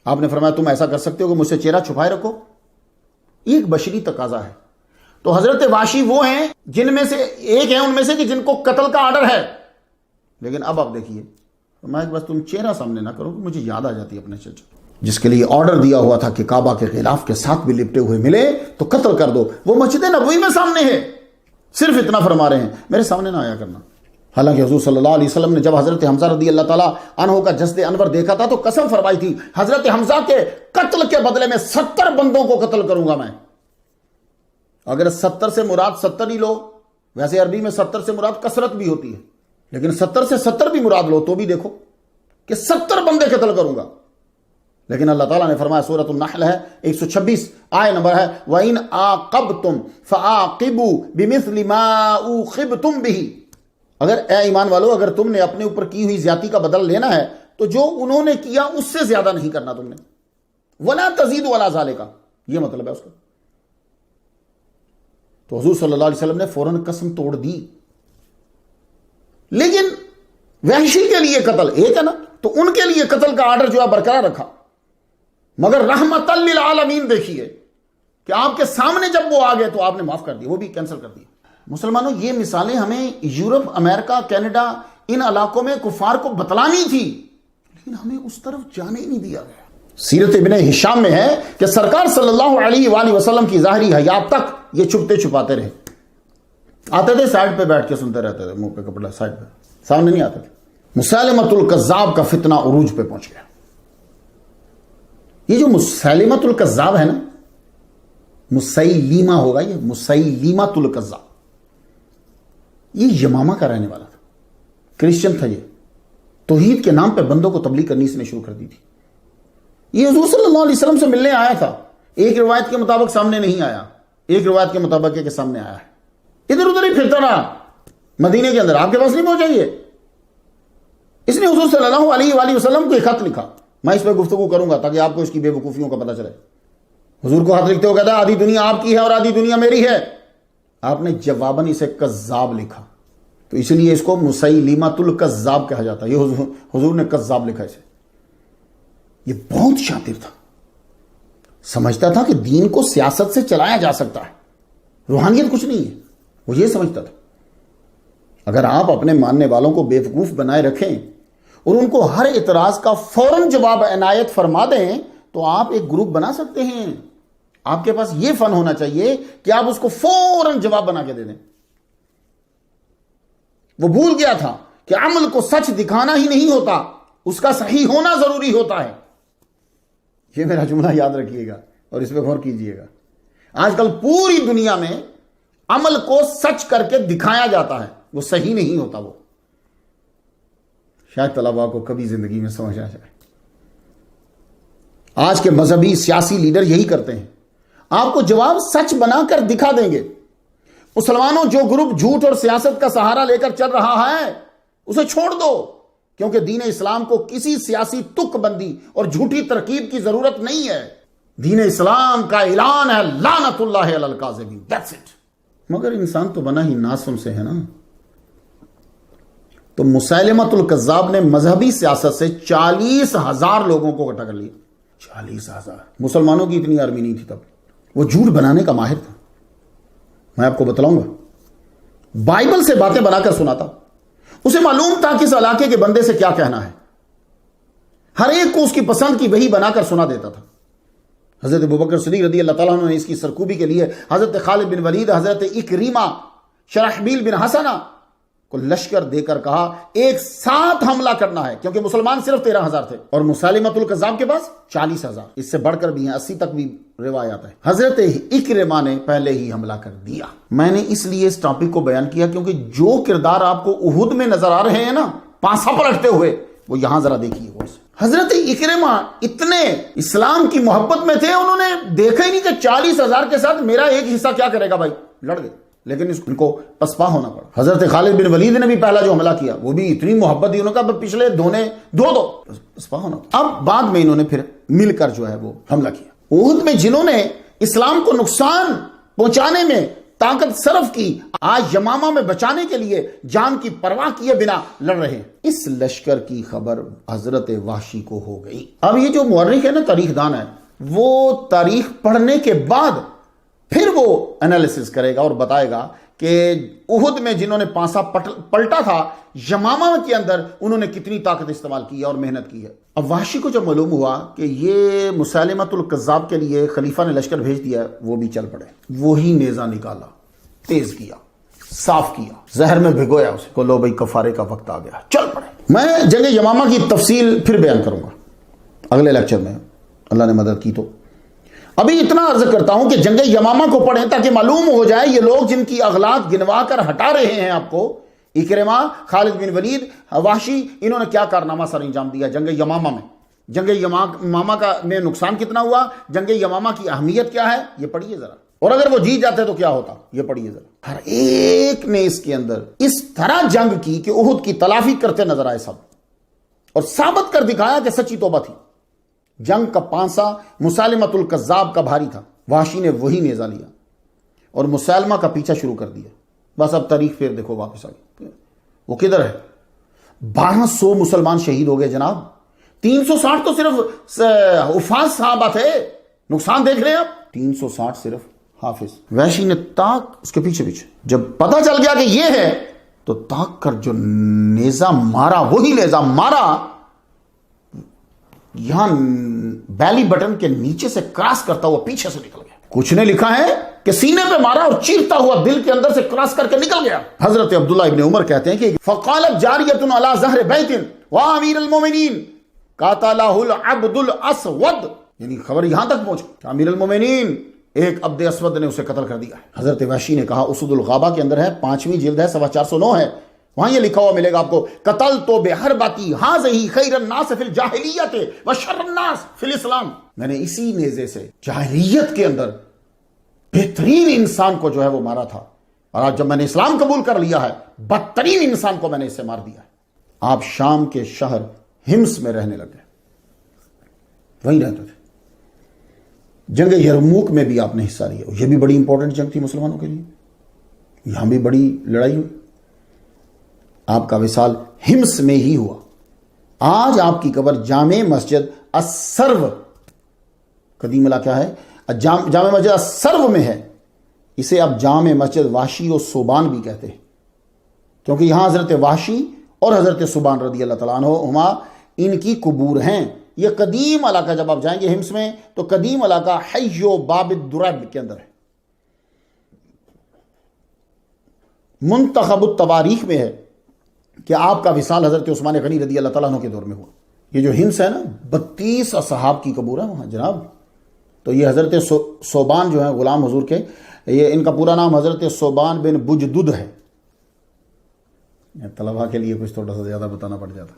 آپ نے فرمایا تم ایسا کر سکتے ہو کہ مجھ سے چہرہ چھپائے رکھو. یہ ایک بشری تقاضا ہے. تو حضرت واشی وہ ہیں جن میں سے ایک ہیں ان میں سے کہ جن کو قتل کا آرڈر ہے. لیکن اب آپ دیکھیے، فرمایا بس تم چہرہ سامنے نہ کرو، مجھے یاد آ جاتی ہے اپنے چچا جس کے لیے آرڈر دیا ہوا تھا کہ کعبہ کے غلاف کے ساتھ بھی لپٹے ہوئے ملے تو قتل کر دو. وہ مسجد نبوی میں سامنے ہے، صرف اتنا فرما رہے ہیں میرے سامنے نہ آیا کرنا. حالانکہ حضور صلی اللہ علیہ وسلم نے جب حضرت حمزہ رضی اللہ تعالیٰ عنہ کا جسد انور دیکھا تھا تو قسم فرمائی تھی حضرت حمزہ کے قتل کے بدلے میں 70 بندوں کو قتل کروں گا میں. اگر 70 سے مراد 70 ہی لو، ویسے عربی میں 70 سے مراد کثرت بھی ہوتی ہے، لیکن 70 سے 70 بھی مراد لو تو بھی دیکھو کہ 70 بندے قتل کروں گا. لیکن اللہ تعالیٰ نے فرمایا، سورۃ النحل ہے 126 آیت نمبر ہے، وَإِنْ عَاقَبْتُمْ فَعَاقِبُوا بِمِثْلِ مَا عُوقِبْتُمْ بِهِ، اگر اے ایمان والو اگر تم نے اپنے اوپر کی ہوئی زیادتی کا بدل لینا ہے تو جو انہوں نے کیا اس سے زیادہ نہیں کرنا تم نے. وَلَا تَزِيدُ وَلَا ذَلِكَ، یہ مطلب ہے اس کا. تو حضور صلی اللہ علیہ وسلم نے فوراً قسم توڑ دی. لیکن وحشی کے لیے قتل ایک ہے نا، تو ان کے لیے قتل کا آرڈر جو ہے برقرار رکھا. مگر رحمت للعالمین دیکھیے کہ آپ کے سامنے جب وہ آ گئے تو آپ نے معاف کر دیا، وہ بھی کینسل کر دیا. مسلمانوں، یہ مثالیں ہمیں یورپ، امریکہ، کینیڈا، ان علاقوں میں کفار کو بتلانی تھی، لیکن ہمیں اس طرف جانے ہی نہیں دیا گیا. سیرت ابن ہشام میں ہے کہ سرکار صلی اللہ علیہ وآلہ وسلم کی ظاہری حیات تک یہ چھپتے چھپاتے رہے. آتے تھے سائڈ پہ بیٹھ کے سنتے رہتے تھے، منہ پہ کپڑا سائڈ پہ، سامنے نہیں آتے تھے. مسیلمۃ الکذاب کا فتنہ عروج پہ پہنچ گیا. یہ جو مسیلمۃ الکذاب ہے نا، مسیلیمہ ہوگا، یہ مسیلیمۃ الکذاب، یہ یمامہ کا رہنے والا تھا، کرسچن تھا. یہ توحید کے نام پہ بندوں کو تبلیغ کرنی اس نے شروع کر دی تھی. یہ حضور صلی اللہ علیہ وسلم سے ملنے آیا تھا. ایک روایت کے مطابق سامنے نہیں آیا، ایک روایت کے مطابق کے سامنے آیا ہے. ادھر ادھر ہی پھرتا رہا مدینے کے اندر، آپ کے پاس نہیں پہنچا. یہ اس نے حضور صلی اللہ علیہ وآلہ وسلم کو ایک خط لکھا. میں اس پہ گفتگو کروں گا تاکہ آپ کو اس کی بے وقوفیوں کا پتہ چلے. حضور کو خط لکھتے ہو کہتا ہے آدھی دنیا آپ کی ہے اور آدھی دنیا میری ہے. آپ نے جواباً اسے کذاب لکھا، تو اس لیے اس کو مسیلمۃ الکذاب کہا جاتا ہے. یہ حضور نے کذاب لکھا اسے. یہ بہت شاطر تھا، سمجھتا تھا کہ دین کو سیاست سے چلایا جا سکتا ہے، روحانیت کچھ نہیں ہے. وہ یہ سمجھتا تھا اگر آپ اپنے ماننے والوں کو بے وقوف بنائے رکھیں اور ان کو ہر اعتراض کا فوراً جواب عنایت فرما دیں تو آپ ایک گروپ بنا سکتے ہیں. آپ کے پاس یہ فن ہونا چاہیے کہ آپ اس کو فوراً جواب بنا کے دے دیں. وہ بھول گیا تھا کہ عمل کو سچ دکھانا ہی نہیں ہوتا، اس کا صحیح ہونا ضروری ہوتا ہے. یہ میرا جملہ یاد رکھیے گا اور اس پہ غور کیجئے گا. آج کل پوری دنیا میں عمل کو سچ کر کے دکھایا جاتا ہے، وہ صحیح نہیں ہوتا. وہ شاید طلباء کو کبھی زندگی میں سمجھ آ جائے. آج کے مذہبی سیاسی لیڈر یہی کرتے ہیں، آپ کو جواب سچ بنا کر دکھا دیں گے. مسلمانوں، جو گروپ جھوٹ اور سیاست کا سہارا لے کر چل رہا ہے اسے چھوڑ دو، کیونکہ دین اسلام کو کسی سیاسی تک بندی اور جھوٹی ترکیب کی ضرورت نہیں ہے. دین اسلام کا اعلان ہے لعنت اللہ علی الکاذبین. That's it. مگر انسان تو بنا ہی ناسن سے ہے نا. تو مسیلمۃ الکذاب نے مذہبی سیاست سے 40,000 لوگوں کو اکٹھا کر لیا. 40,000. مسلمانوں کی اتنی آرمی نہیں تھی تب. وہ جھوٹ بنانے کا ماہر تھا. میں آپ کو بتلاؤں گا, بائبل سے باتیں بنا کر سناتا. اسے معلوم تھا کہ اس علاقے کے بندے سے کیا کہنا ہے. ہر ایک کو اس کی پسند کی وحی بنا کر سنا دیتا تھا. حضرت ابوبکر صدیق رضی اللہ تعالیٰ عنہ نے اس کی سرکوبی کے لیے حضرت خالد بن ولید, حضرت اکریمہ, شرحبیل بن حسنہ کو لشکر دے کر کہا ایک ساتھ حملہ کرنا ہے, کیونکہ مسلمان صرف 13,000 تھے اور مسیلمۃ الکذاب کے پاس 40,000. اس سے بڑھ کر بھی ہیں, 80 تک بھی روایات ہے. حضرت اکرمہ نے پہلے ہی حملہ کر دیا. میں نے اس لیے اس ٹاپک کو بیان کیا کیونکہ جو کردار آپ کو احد میں نظر آ رہے ہیں نا پانسا پلٹتے ہوئے, وہ یہاں ذرا دیکھیے غور سے. حضرت اکرمہ اتنے اسلام کی محبت میں تھے, انہوں نے دیکھا ہی نہیں کہ 40,000 کے ساتھ میرا ایک حصہ کیا کرے گا. بھائی لڑ گئے, لیکن ان کو پسپا ہونا پڑا. حضرت خالد بن ولید نے بھی پہلا جو حملہ کیا وہ بھی اتنی محبت دی, انہوں نے کہا پچھلے دو پسپا ہونا. اب بعد میں انہوں نے پھر مل کر جو ہے وہ حملہ کیا. احد میں جنہوں نے اسلام کو نقصان پہنچانے میں طاقت صرف کی, آج یمامہ میں بچانے کے لیے جان کی پرواہ کیے بنا لڑ رہے ہیں. اس لشکر کی خبر حضرت وحشی کو ہو گئی. اب یہ جو مورخ ہے نا, تاریخ دان ہے, وہ تاریخ پڑھنے کے بعد پھر وہ انالیسس کرے گا اور بتائے گا کہ احد میں جنہوں نے پانسا پلٹا تھا, یمامہ کے اندر انہوں نے کتنی طاقت استعمال کی اور محنت کی ہے. اب وحشی کو جب معلوم ہوا کہ یہ مسیلمۃ الکذاب کے لیے خلیفہ نے لشکر بھیج دیا, وہ بھی چل پڑے. وہی نیزہ نکالا, تیز کیا, صاف کیا, زہر میں بھگویا اسے کو, لو بھائی کفارے کا وقت آ گیا, چل پڑے. میں جنگ یمامہ کی تفصیل پھر بیان کروں گا اگلے لیکچر میں, اللہ نے مدد کی تو. ابھی اتنا عرض کرتا ہوں کہ جنگ یمامہ کو پڑھیں تاکہ معلوم ہو جائے یہ لوگ جن کی اغلاط گنوا کر ہٹا رہے ہیں آپ کو, اکرمہ, خالد بن ولید, وحشی, انہوں نے کیا کارنامہ سر انجام دیا جنگ یمامہ میں. جنگ یمامہ کا میں نقصان کتنا ہوا, جنگ یمامہ کی اہمیت کیا ہے, یہ پڑھیے ذرا. اور اگر وہ جیت جاتے تو کیا ہوتا, یہ پڑھیے ذرا. ہر ایک نے اس کے اندر اس طرح جنگ کی کہ احد کی تلافی کرتے نظر آئے سب, اور ثابت کر دکھایا کہ سچی توبہ تھی. جنگ کا پانسا مسیلمۃ الکذاب کا بھاری تھا. وحشی نے وہی نیزہ لیا اور مسیلمہ کا پیچھا شروع کر دیا. بس اب تاریخ پھر دیکھو واپس آ گئی. وہ کدھر ہے؟ 1200 مسلمان شہید ہو گئے جناب. 360 تو صرف حفاظ صحابہ تھے. نقصان دیکھ رہے ہیں آپ, 360 صرف حافظ. وحشی نے تاک اس کے پیچھے جب پتہ چل گیا کہ یہ ہے تو تاک کر جو نیزہ مارا, وہی نیزہ مارا یہاں بیلی بٹن کے نیچے سے کراس کرتا ہوا پیچھے سے نکل گیا. کچھ نے لکھا ہے کہ سینے پہ مارا اور چیرتا ہوا دل کے اندر سے کراس کر کے نکل گیا. حضرت عبداللہ ابن عمر کہتے ہیں کہ فقالت جاریۃ علی ظہر بیت وامیر المومنین قاتلہ العبد الاسود, یعنی خبر یہاں تک پہنچ, امیر المومنین ایک عبد اسود نے اسے قتل کر دیا. حضرت وحشی نے کہا, اسود الغابہ کے اندر ہے, 5ویں جلد ہے, 409 ہے, وہاں یہ لکھا ہوا ملے گا آپ کو, قتل تو بحربتی حاذہی خیر الناس فی الجاہلیت وشر الناس فی الاسلام. میں نے اسی نیزے سے جاہلیت کے اندر بہترین انسان کو جو ہے وہ مارا تھا, اور آج جب میں نے اسلام قبول کر لیا ہے بدترین انسان کو میں نے اس سے مار دیا ہے. آپ شام کے شہر ہمس میں رہنے لگے, وہیں رہتے تھے. جنگ یرموک میں بھی آپ نے حصہ لیا, یہ بھی بڑی امپورٹنٹ جنگ تھی مسلمانوں کے لیے, یہاں بھی بڑی لڑائی ہوئی. آپ کا وصال ہمس میں ہی ہوا. آج آپ کی قبر جامع مسجد السرو, قدیم علاقہ ہے, جامع مسجد السرو میں ہے. اسے آپ جامع مسجد وحشی و صوبان بھی کہتے ہیں, کیونکہ یہاں حضرت وحشی اور حضرت صوبان رضی اللہ تعالیٰ عنہما ان کی قبور ہیں. یہ قدیم علاقہ, جب آپ جائیں گے ہمس میں تو قدیم علاقہ حی و باب الدرب کے اندر ہے. منتخب التواریخ میں ہے کہ آپ کا وصال حضرت عثمان غنی رضی اللہ تعالیٰ عنہ کے دور میں ہوا. یہ جو ہمس ہے نا, 32 اصحاب کی قبور ہے وہاں جناب. تو یہ حضرت صوبان جو ہیں غلام حضور کے, یہ ان کا پورا نام حضرت صوبان بن بجدد ہے. طلبہ کے لیے کچھ تھوڑا سا زیادہ بتانا پڑ جاتا.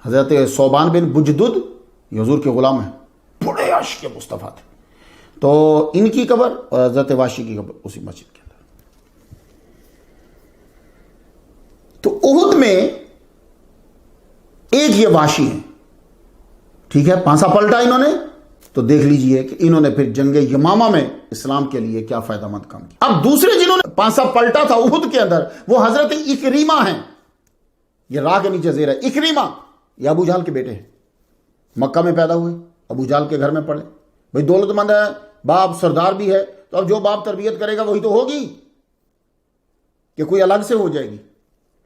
حضرت صوبان بن بجدد یہ حضور کے غلام ہیں, بڑے عاشق مصطفیٰ تھے. تو ان کی قبر اور حضرت وحشی کی قبر اسی مسجد کے اندر. تو احد میں ایک یہ وحشی ہیں, ٹھیک ہے, پانسا پلٹا انہوں نے, تو دیکھ لیجئے کہ انہوں نے پھر جنگ یمامہ میں اسلام کے لیے کیا فائدہ مند کام کیا۔ اب دوسرے جنہوں نے پانسا پلٹا تھا احد کے اندر وہ حضرت اکریمہ ہیں، یہ راہ کے نیچے زیر ہے، اکریمہ یہ ابو جہل کے بیٹے ہیں، مکہ میں پیدا ہوئے، ابو جہل کے گھر میں پڑے، بھئی دولت مند ہے، باپ سردار بھی ہے، تو اب جو باپ تربیت کرے گا وہی تو ہوگی، کہ کوئی الگ سے ہو جائے گی،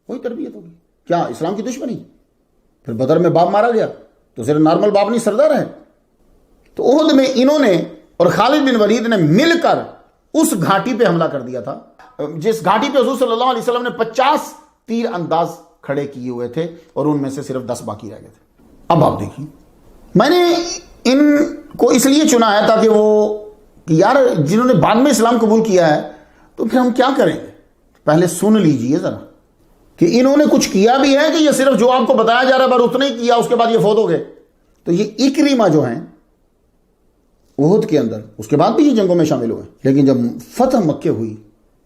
وہی تربیت ہوگی۔ کیا اسلام کی دشمنی؟ پھر بدر میں باپ مارا گیا تو صرف نارمل باپ نہیں، سردار ہے۔ تو احد میں انہوں نے اور خالد بن ولید نے مل کر اس گھاٹی پہ حملہ کر دیا تھا، جس گھاٹی پہ حضور صلی اللہ علیہ وسلم نے 50 تیر انداز کھڑے کیے ہوئے تھے اور ان میں سے صرف 10 باقی رہ گئے تھے۔ اب آپ دیکھیں، میں نے ان کو اس لیے چنا ہے تاکہ وہ کہ یار جنہوں نے بعد میں اسلام قبول کیا ہے تو پھر ہم کیا کریں گے، پہلے سن لیجئے ذرا کہ انہوں نے کچھ کیا بھی ہے کہ یہ صرف جو آپ کو بتایا جا رہا ہے بار اتنا ہی کیا، اس کے بعد یہ فوت ہو گئے۔ تو یہ اکریمہ جو ہیں احد کے اندر، اس کے بعد بھی یہ جنگوں میں شامل ہوئے، لیکن جب فتح مکہ ہوئی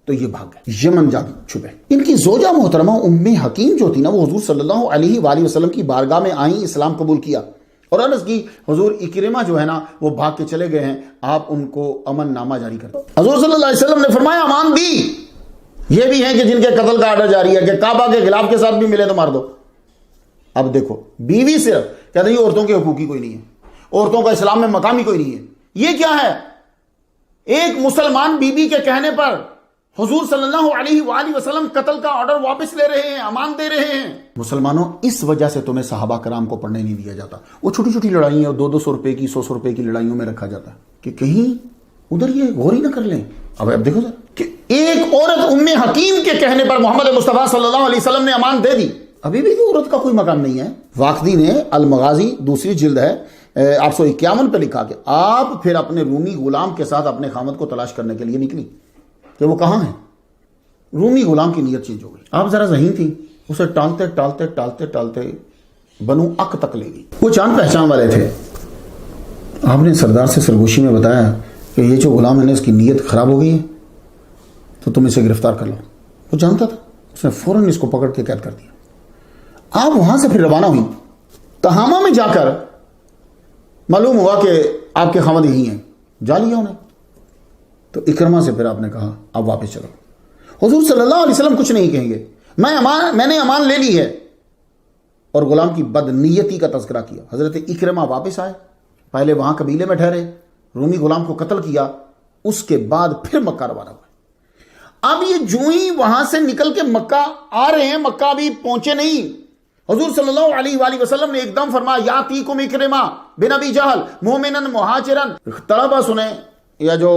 تو یہ بھاگ گئے، یمن جا چھپے۔ ان کی زوجہ محترمہ ام حکیم جو تھی نا، وہ حضور صلی اللہ علیہ وآلہ وسلم کی بارگاہ میں آئیں، اسلام قبول کیا اور عرض کی حضور اکریمہ جو ہے نا وہ بھاگ کے چلے گئے ہیں، آپ ان کو امن نامہ جاری کر دو۔ حضور صلی اللہ علیہ وسلم نے فرمایا امان دی، یہ بھی ہیں کہ جن کے قتل کا آرڈر جاری ہے کہ کعبہ کے غلاف کے ساتھ بھی ملے تو مار دو۔ اب دیکھو، بیوی صرف کہتے ہیں یہ عورتوں کے حقوق ہی کوئی نہیں ہے، عورتوں کا اسلام میں مقام ہی کوئی نہیں ہے، یہ کیا ہے؟ ایک مسلمان بیوی کے کہنے پر حضور صلی اللہ علیہ وآلہ وسلم قتل کا آرڈر واپس لے رہے ہیں، امان دے رہے ہیں۔ مسلمانوں، اس وجہ سے تمہیں صحابہ کرام کو پڑھنے نہیں دیا جاتا، وہ چھوٹی چھوٹی لڑائیاں 200 روپے کی 100 روپے کی لڑائیوں میں رکھا جاتا ہے کہ کہیں ادھر یہ غور ہی نہ کر لیں۔ اب دیکھو ذرا کہ ایک عورت ام حکیم کے کہنے پر محمد مصطفیٰ صلی اللہ علیہ وسلم نے امان دے دی، ابھی بھی عورت کا کوئی مقام نہیں ہے۔ واقدی نے المغازی دوسری جلد ہے 851 پہ لکھا کہ آپ پھر اپنے رومی غلام کے ساتھ اپنے خامد کو تلاش کرنے کے لیے نکلی کہ وہ کہاں ہیں۔ رومی غلام کی نیت چینج ہو گئی، آپ ذرا ذہین تھی، اسے ٹالتے ٹالتے ٹالتے ٹالتے بنو اک تک لے گئی۔ وہ جان پہچان والے تھے، آپ نے سردار سے سرگوشی میں بتایا کہ یہ جو غلام ہے نا اس کی نیت خراب ہو گئی ہے تو تم اسے گرفتار کر لو۔ وہ جانتا تھا، اس نے فوراً اس کو پکڑ کے قید کر دیا۔ آپ وہاں سے پھر روانہ ہوئی، تہامہ میں جا کر معلوم ہوا کہ آپ کے خاوند یہی ہیں، جا لیا انہیں۔ تو اکرمہ سے پھر آپ نے کہا اب واپس چلو۔ حضور صلی اللہ علیہ وسلم کچھ نہیں کہیں گے، میں نے امان لے لی ہے، اور غلام کی بد نیتی کا تذکرہ کیا۔ حضرت اکرمہ واپس آئے، پہلے وہاں قبیلے میں ٹھہرے، رومی غلام کو قتل کیا، اس کے بعد پھر مکہ روانہ ہوئے۔ اب یہ جو ہی وہاں سے نکل کے مکہ آ رہے ہیں، مکہ ابھی پہنچے نہیں، حضور صلی اللہ علیہ وآلہ وسلم نے ایک دم فرمایا یاتیکم اکرمہ بن ابی جہل مومنن مہاجرن۔ طلبہ سنیں یا جو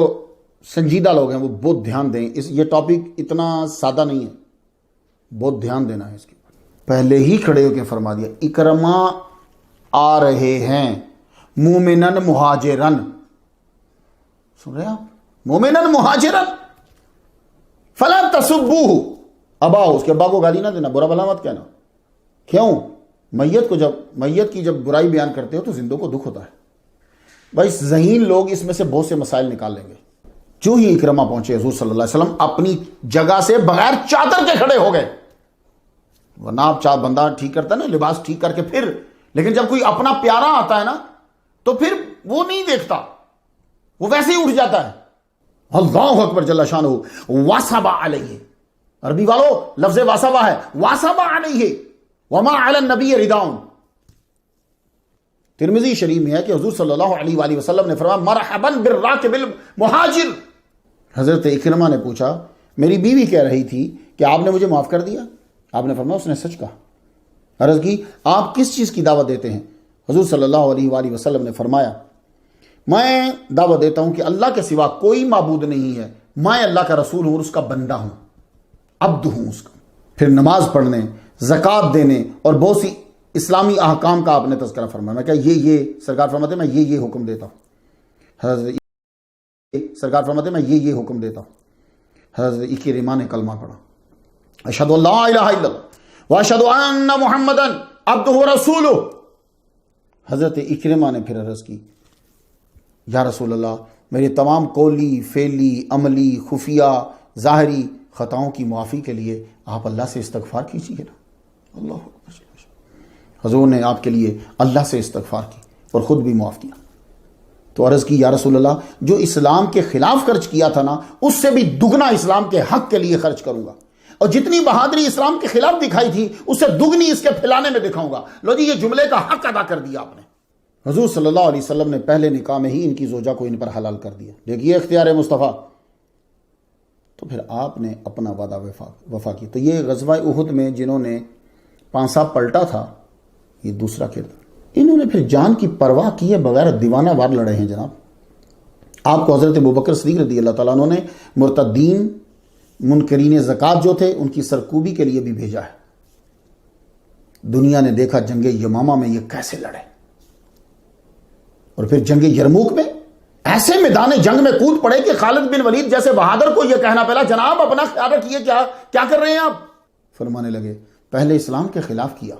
سنجیدہ لوگ ہیں وہ بہت دھیان دیں، یہ ٹاپک اتنا سادہ نہیں ہے، بہت دھیان دینا ہے اس کے پہلے ہی کھڑے ہو کے فرما دیا اکرمہ آ رہے ہیں مومنن مہاجرن۔ سن رہے آپ؟ مومنن مہاجرن فلا تسبوہ، ابا اس کے ابا کو گالی نہ دینا، برا بھلا مت کہنا۔ کیوں؟ میت کی جب برائی بیان کرتے ہو تو زندوں کو دکھ ہوتا ہے۔ بھائی ذہین لوگ اس میں سے بہت سے مسائل نکال لیں گے۔ جو ہی اکرمہ پہنچے حضور صلی اللہ علیہ وسلم اپنی جگہ سے بغیر چادر کے کھڑے ہو گئے، ورنہ آپ بندہ ٹھیک کرتا ہے نا لباس ٹھیک کر کے پھر، لیکن جب کوئی اپنا پیارا آتا ہے نا تو پھر وہ نہیں دیکھتا، وہ ویسے ہی اٹھ جاتا ہے۔ اللہ اکبر جل شانہ، واسبا علیہ، عربی والو لفظ واسبا ہے، واسبا علیہ وما علی النبی رداؤن۔ ترمذی شریف میں ہے کہ حضور صلی اللہ علیہ وآلہ وسلم نے فرمایا مرحبا بالراکب المہاجر۔ حضرت اکرمہ نے پوچھا میری بیوی کہہ رہی تھی کہ آپ نے مجھے معاف کر دیا، آپ نے فرمایا اس نے سچ کہا۔ عرض کی آپ کس چیز کی دعوت دیتے ہیں؟ حضور صلی اللہ علیہ وآلہ وسلم نے فرمایا میں دعوت دیتا ہوں کہ اللہ کے سوا کوئی معبود نہیں ہے، میں اللہ کا رسول ہوں اور اس کا بندہ ہوں، عبد ہوں اس کا۔ پھر نماز پڑھنے، زکوٰۃ دینے اور بہت سی اسلامی احکام کا آپ نے تذکرہ فرمایا۔ میں کہا یہ سرکار فرماتے ہیں میں یہ حکم دیتا ہوں۔ حضرت سرکار فرماتے ہیں میں یہ حکم دیتا ہوں۔ حضرت اکرمہ نے کلمہ پڑھا، اشہد ان لا الہ الا اللہ واشہد ان محمدا عبدہ ورسولہ۔ حضرت اکرمہ نے پھر عرض کی یا رسول اللہ میری تمام قولی، فعلی، عملی، خفیہ، ظاہری خطاؤں کی معافی کے لیے آپ اللہ سے استغفار کیجیے نا۔ اللہ اکبر۔ حضور نے آپ کے لیے اللہ سے استغفار کی اور خود بھی معاف کیا۔ تو عرض کی یا رسول اللہ جو اسلام کے خلاف خرچ کیا تھا نا اس سے بھی دگنا اسلام کے حق کے لیے خرچ کروں گا، اور جتنی بہادری اسلام کے خلاف دکھائی تھی اس سے دگنی اس کے پھیلانے میں دکھاؤں گا۔ لو جی، یہ جملے کا حق ادا کر دیا آپ نے۔ حضور صلی اللہ علیہ وسلم نے پہلے نکاح میں ہی ان کی زوجہ کو ان پر حلال کر دیا۔ دیکھیے اختیار مصطفیٰ۔ تو پھر آپ نے اپنا وعدہ وفا کی۔ تو یہ غزوہ احد میں جنہوں نے پانسا پلٹا تھا، یہ دوسرا کردار۔ انہوں نے پھر جان کی پرواہ کیے بغیر دیوانہ وار لڑے ہیں جناب۔ آپ کو حضرت ابوبکر صدیق رضی اللہ تعالیٰ عنہ نے مرتدین منکرین زکوٰۃ جو تھے ان کی سرکوبی کے لیے بھی بھیجا ہے۔ دنیا نے دیکھا جنگ یمامہ میں یہ کیسے لڑے، اور پھر جنگ یرموک میں ایسے میدان جنگ میں کود پڑے کہ خالد بن ولید جیسے بہادر کو یہ کہنا پڑا، جناب اپنا خیال رکھیے، کیا کر رہے ہیں آپ؟ فرمانے لگے پہلے اسلام کے خلاف کیا،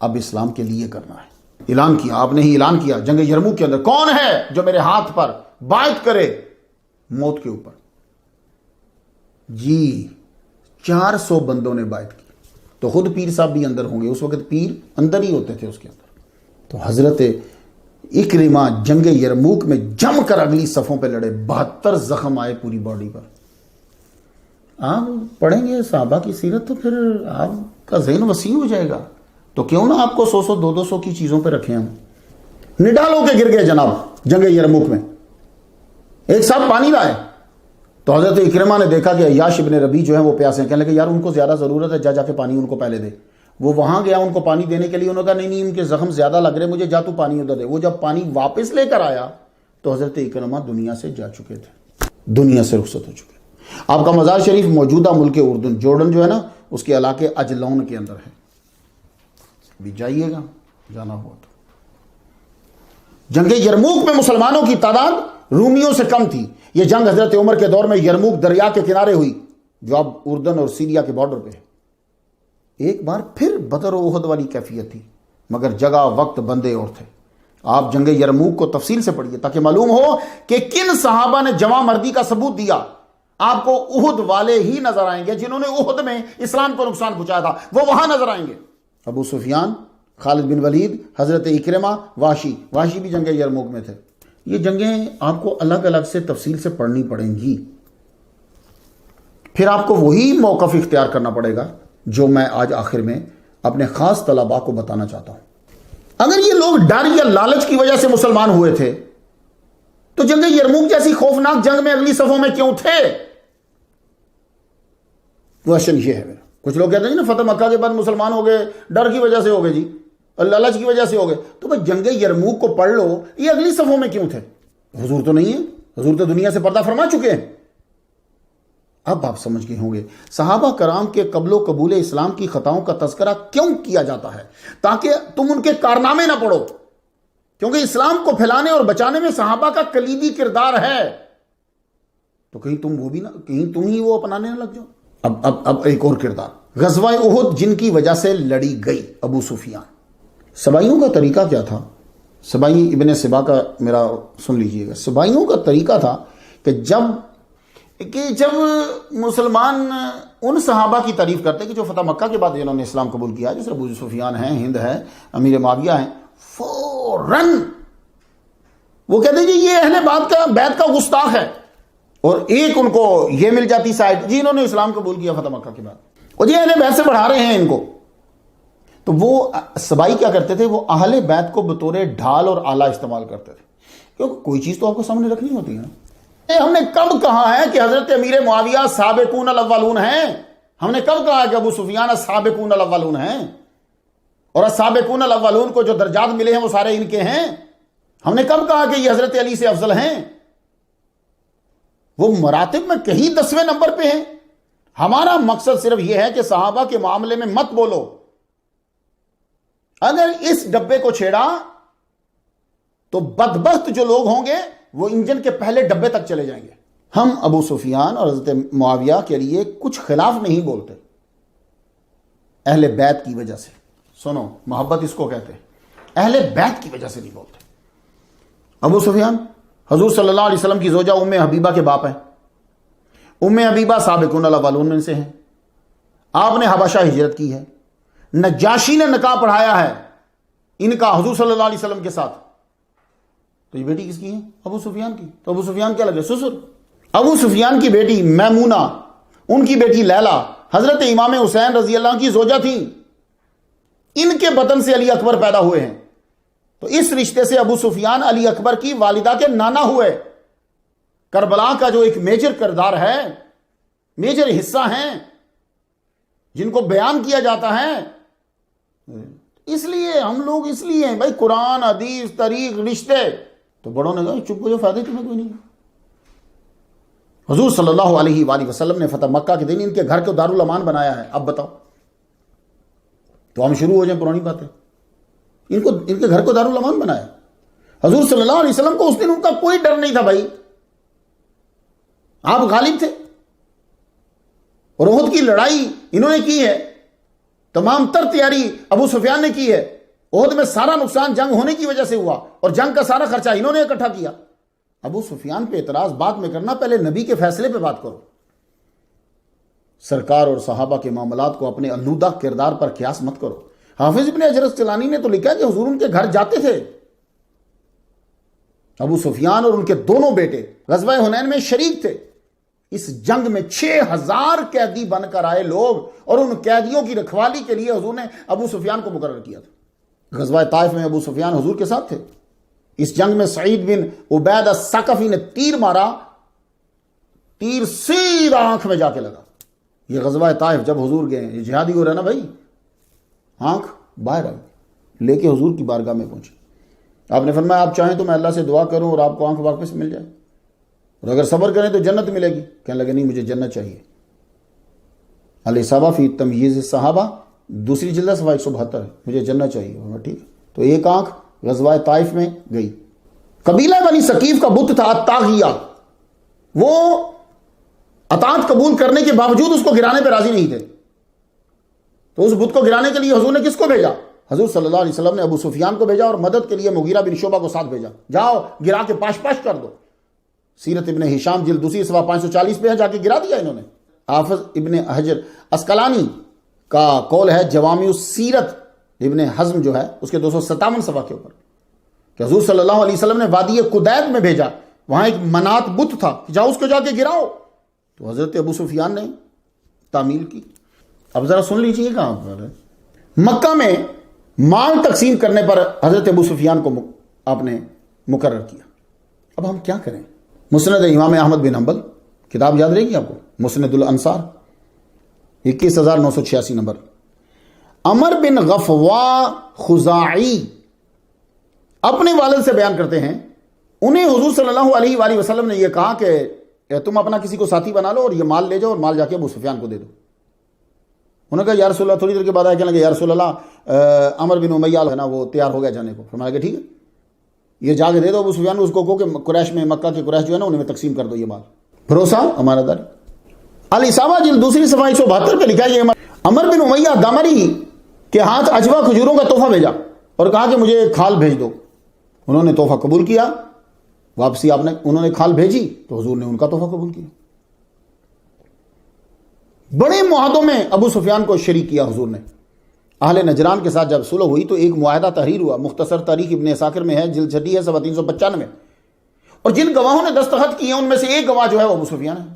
اب اسلام کے لیے کرنا ہے۔ اعلان کیا آپ نے ہی، اعلان کیا جنگ یرموک کے اندر، کون ہے جو میرے ہاتھ پر بیعت کرے موت کے اوپر؟ جی 400 بندوں نے بیعت کی۔ تو خود پیر صاحب بھی اندر ہوں گے، اس وقت پیر اندر ہی ہوتے تھے اس کے اندر۔ تو حضرت اکرمہ جنگ یرموک میں جم کر اگلی صفوں پہ لڑے، 72 زخم آئے پوری باڈی پر۔ آپ پڑھیں گے صحابہ کی سیرت تو پھر آپ کا ذہن وسیع ہو جائے گا۔ تو کیوں نہ آپ کو 100 200 کی چیزوں پہ رکھیں ہم۔ نڈال ہو کے گر گئے جناب جنگ یرموک میں۔ ایک صاحب پانی لائے تو حضرت اکرمہ نے دیکھا کہ عیاش ابن ربیع جو ہے وہ پیاسے ہیں، کہنے لگے یار ان کو زیادہ ضرورت ہے، جا کے پانی ان کو پہلے دے۔ وہ وہاں گیا ان کو پانی دینے کے لیے، انہوں نے کہا نہیں ان کے زخم زیادہ لگ رہے مجھے، جا تو پانی ادھر دے۔ وہ جب پانی واپس لے کر آیا تو حضرت اکرمہ دنیا سے جا چکے تھے، دنیا سے رخصت ہو چکے۔ آپ کا مزار شریف موجودہ ملک اردن، جورڈن جو ہے نا، اس کے علاقے اجلون کے اندر ہے، بھی جائیے گا جانا ہوا تو۔ جنگ یرموک میں مسلمانوں کی تعداد رومیوں سے کم تھی۔ یہ جنگ حضرت عمر کے دور میں یرموک دریا کے کنارے ہوئی جو اب اردن اور سیریا کے بارڈر پہ ہے۔ ایک بار پھر بدر و احد والی کیفیت تھی، مگر جگہ وقت بندے اور تھے۔ آپ جنگ یرموک کو تفصیل سے پڑھیے تاکہ معلوم ہو کہ کن صحابہ نے جواں مردی کا ثبوت دیا۔ آپ کو احد والے ہی نظر آئیں گے جنہوں نے احد میں اسلام کو نقصان پہنچایا تھا، وہ وہاں نظر آئیں گے۔ ابو سفیان، خالد بن ولید، حضرت اکرمہ، واشی بھی جنگ یرموک میں تھے۔ یہ جنگیں آپ کو الگ الگ سے تفصیل سے پڑھنی پڑیں گی، پھر آپ کو وہی موقف اختیار کرنا پڑے گا جو میں آج آخر میں اپنے خاص طلباء کو بتانا چاہتا ہوں۔ اگر یہ لوگ ڈر یا لالچ کی وجہ سے مسلمان ہوئے تھے تو جنگ یرموک جیسی خوفناک جنگ میں اگلی صفوں میں کیوں تھے؟ کوشچن یہ ہے میرا۔ کچھ لوگ کہتے ہیں نا فتح مکہ کے بعد مسلمان ہو گئے، ڈر کی وجہ سے ہو گئے جی، اور لالچ کی وجہ سے ہو گئے۔ تو بھائی جنگ یرموک کو پڑھ لو، یہ اگلی صفوں میں کیوں تھے؟ حضور تو نہیں ہے، حضور تو دنیا سے پردہ فرما چکے ہیں۔ اب آپ سمجھ گئے ہوں گے صحابہ کرام کے قبل و قبول اسلام کی خطاؤں کا تذکرہ کیوں کیا جاتا ہے، تاکہ تم ان کے کارنامے نہ پڑھو، کیونکہ اسلام کو پھیلانے اور بچانے میں صحابہ کا کلیدی کردار ہے۔ تو کہیں تم وہ بھی نہ، کہیں تم ہی وہ اپنانے نہ لگ جاؤ۔ اب ایک اور کردار، غزوہ احد جن کی وجہ سے لڑی گئی، ابو سفیان۔ سبائیوں کا طریقہ کیا تھا؟ سبائی ابن سبا کا میرا سن لیجئے گا۔ سبائیوں کا طریقہ تھا کہ جب مسلمان ان صحابہ کی تعریف کرتے کہ جو فتح مکہ کے بعد جنہوں نے اسلام قبول کیا، جیسے ابو سفیان ہیں، ہند ہے، امیر معاویہ ہیں، فوراً وہ کہتے ہیں جی یہ اہل بیت کا گستاخ ہے، اور ایک ان کو یہ مل جاتی سائٹ جی انہوں نے اسلام قبول کیا فتح مکہ کے بعد، اور جی اہل بیت سے بڑھا رہے ہیں ان کو۔ تو وہ سبائی کیا کرتے تھے، وہ اہل بیت کو بطور ڈھال اور آلہ استعمال کرتے تھے، کیونکہ کوئی چیز تو آپ کو سامنے رکھنی ہوتی ہے نا۔ ہم نے کب کہا ہے کہ حضرت امیر معاویہ سابقون الاولون ہیں؟ ہم نے کب کہا ہے کہ ابو سفیان سابقون الاولون ہیں؟ اور سابقون الاولون کو جو درجات ملے ہیں وہ سارے ان کے ہیں؟ ہم نے کب کہا کہ یہ حضرت علی سے افضل ہیں؟ وہ مراتب میں کہیں 10ویں نمبر پہ ہیں۔ ہمارا مقصد صرف یہ ہے کہ صحابہ کے معاملے میں مت بولو، اگر اس ڈبے کو چھیڑا تو بدبخت جو لوگ ہوں گے وہ انجن کے پہلے ڈبے تک چلے جائیں گے۔ ہم ابو سفیان اور حضرت معاویہ کے لیے کچھ خلاف نہیں بولتے، اہل بیت کی وجہ سے، سنو محبت اس کو کہتے ہیں، اہل بیت کی وجہ سے نہیں بولتے۔ ابو سفیان حضور صلی اللہ علیہ وسلم کی زوجہ ام حبیبہ کے باپ ہیں۔ ام حبیبہ سابقون الاولون میں سے ہیں۔ آپ نے حبشہ ہجرت کی ہے، نجاشی نے نکاح پڑھایا ہے ان کا حضور صلی اللہ علیہ وسلم کے ساتھ، تو یہ بیٹی کس کی ہے؟ ابو سفیان کی. تو ابو سفیان کیا لگے؟ سسر. ابو سفیان کی بیٹی میمونہ، ان کی بیٹی لیلا حضرت امام حسین رضی اللہ عنہ کی زوجہ تھیں. ان کے بطن سے علی اکبر پیدا ہوئے ہیں. تو اس رشتے سے ابو سفیان علی اکبر کی والدہ کے نانا ہوئے. کربلا کا جو ایک میجر کردار ہے، میجر حصہ ہیں جن کو بیان کیا جاتا ہے. اس لیے ہم لوگ اس لیے ہیں بھائی، قرآن حدیث تاریخ رشتے. تو بڑوں نے کہا چپ ہو جو فائدہ تمہیں کوئی نہیں. حضور صلی اللہ علیہ وآلہ وسلم نے فتح مکہ کے دن ان کے گھر کو دارالامان بنایا ہے. اب بتاؤ، تو ہم شروع ہو جائیں پرانی باتیں. ان کے گھر کو دارالامان بنایا. حضور صلی اللہ علیہ وسلم کو اس دن ان کا کوئی ڈر نہیں تھا بھائی. آپ غالب تھے، اور احد کی لڑائی انہوں نے کی ہے. تمام تر تیاری ابو سفیان نے کی ہے. احد میں سارا نقصان جنگ ہونے کی وجہ سے ہوا، اور جنگ کا سارا خرچہ انہوں نے اکٹھا کیا. ابو سفیان پہ اعتراض بعد میں کرنا، پہلے نبی کے فیصلے پہ بات کرو. سرکار اور صحابہ کے معاملات کو اپنے آلودہ کردار پر قیاس مت کرو. حافظ ابن حجر اسقلانی نے تو لکھا کہ حضور ان کے گھر جاتے تھے. ابو سفیان اور ان کے دونوں بیٹے غزوہ حنین میں شریک تھے. اس جنگ میں 6000 قیدی بن کر آئے لوگ، اور ان قیدیوں کی رکھوالی کے لیے حضور نے ابو سفیان کو مقرر کیا تھا. غزوہ طائف میں ابو سفیان حضور کے ساتھ تھے. اس جنگ میں سعید بن عبید الثقفی نے تیر مارا، تیر سیدھا آنکھ میں جا کے لگا. یہ غزوہ طائف جب حضور گئے، یہ جہادی ہو رہا نا بھائی، آنکھ باہر آئی، لے کے حضور کی بارگاہ میں پہنچے. آپ نے فرمایا آپ چاہیں تو میں اللہ سے دعا کروں اور آپ کو آنکھ واپس مل جائے، اور اگر صبر کریں تو جنت ملے گی. کہنے لگے نہیں، مجھے جنت چاہیے. الاصابہ فی تمییز الصحابہ، دوسری جلدہ صفحہ 172 ہے، مجھے جنت چاہیے. ٹھیک ہے. تو ایک آنکھ غزوہ طائف میں گئی. قبیلہ بنی ثقیف کا بت تھا الطاغیہ، وہ اطاعت قبول کرنے کے باوجود اس کو گرانے پہ راضی نہیں تھے. تو اس بت کو گرانے کے لیے حضور نے کس کو بھیجا؟ حضور صلی اللہ علیہ وسلم نے ابو سفیان کو بھیجا، اور مدد کے لیے مغیرہ بن شعبہ کو ساتھ بھیجا. جاؤ گرا کے پاش پاش کر دو. سیرت ابن ہشام جلد دوسری صفحہ 540 پہ ہے، جا کے گرا دیا انہوں نے. حافظ ابن حجر اسقلانی کا قول ہے جوامع السیرت ابن حزم جو ہے اس کے 257 صفحہ کے اوپر، کہ حضور صلی اللہ علیہ وسلم نے وادی قدید میں بھیجا. وہاں ایک منات بت تھا، جاؤ اس کو جا کے گراؤ. تو حضرت ابو سفیان نے تعمیل کی. اب ذرا سن لیجیے کہاں پر مکہ میں مال تقسیم کرنے پر حضرت ابو سفیان کو آپ نے مقرر کیا. اب ہم کیا کریں؟ مسند امام احمد بن حنبل، کتاب یاد رہے گی آپ کو، مسند الانصار، 21986 نمبر. عمر بن غفوا خزاعی اپنے والد سے بیان کرتے ہیں، انہیں حضور صلی اللہ علیہ وآلہ وسلم نے یہ کہا کہ تم اپنا کسی کو ساتھی بنا لو اور یہ مال لے جاؤ، اور مال جا کے ابو سفیان کو دے دو. انہوں نے کہا یا رسول اللہ، تھوڑی دیر کے بعد آیا، کہنے لگے یا رسول اللہ عمر بن امیہ ہے نا وہ تیار ہو گیا جانے کو. فرمایا کہ ٹھیک ہے، یہ جا کے دے دو ابو سفیان کو، اس کو کہو کہ قریش میں، مکہ کے قریش جو ہے نا انہیں میں تقسیم کر دو یہ مال. بھروسہ ہمارا داری. الاصابہ جلد دوسری صفحہ 172 پہ لکھا ہے یہ عمر بن امیہ دامری کے ہاتھ اجوا کھجوروں کا تحفہ بھیجا اور کہا کہ مجھے کھال بھیج دو. انہوں نے تحفہ قبول کیا. واپسی انہوں نے کھال بھیجی تو حضور نے ان کا تحفہ قبول کیا. بڑے معاہدوں میں ابو سفیان کو شریک کیا حضور نے. اہل نجران کے ساتھ جب صلح ہوئی تو ایک معاہدہ تحریر ہوا، مختصر تاریخ ابن عساکر میں ہے، جلد 6 ہے، صفحہ 395. اور جن گواہوں نے دستخط کیے ان میں سے ایک گواہ جو ہے وہ ابو سفیان ہے.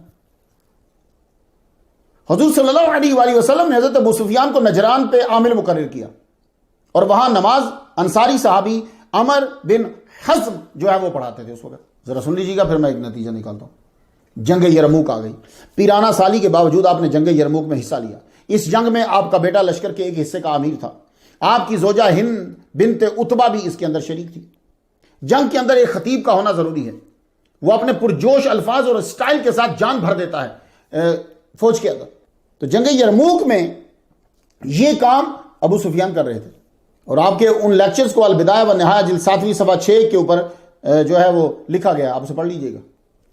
حضور صلی اللہ علیہ وآلہ وسلم نے حضرت ابو سفیان کو نجران پہ عامل مقرر کیا، اور وہاں نماز انصاری صحابی عمر بن حزم جو ہے وہ پڑھاتے تھے اس وقت. ذرا سن لیجیے گا، پھر میں ایک نتیجہ نکالتا ہوں. جنگ یرموک آ گئی. پیرانہ سالی کے باوجود آپ نے جنگ یرموک میں حصہ لیا. اس جنگ میں آپ کا بیٹا لشکر کے ایک حصے کا امیر تھا. آپ کی زوجہ ہند بنت عتبہ بھی اس کے اندر شریک تھی. جنگ کے اندر ایک خطیب کا ہونا ضروری ہے، وہ اپنے پرجوش الفاظ اور سٹائل کے ساتھ جان بھر دیتا ہے فوج کے اندر. تو جنگ یرموک میں یہ کام ابو سفیان کر رہے تھے، اور آپ کے ان لیکچرز کو البدایہ و نہایہ جلد 7 صفحہ 6 کے اوپر جو ہے وہ لکھا گیا، آپ اسے پڑھ لیجئے گا.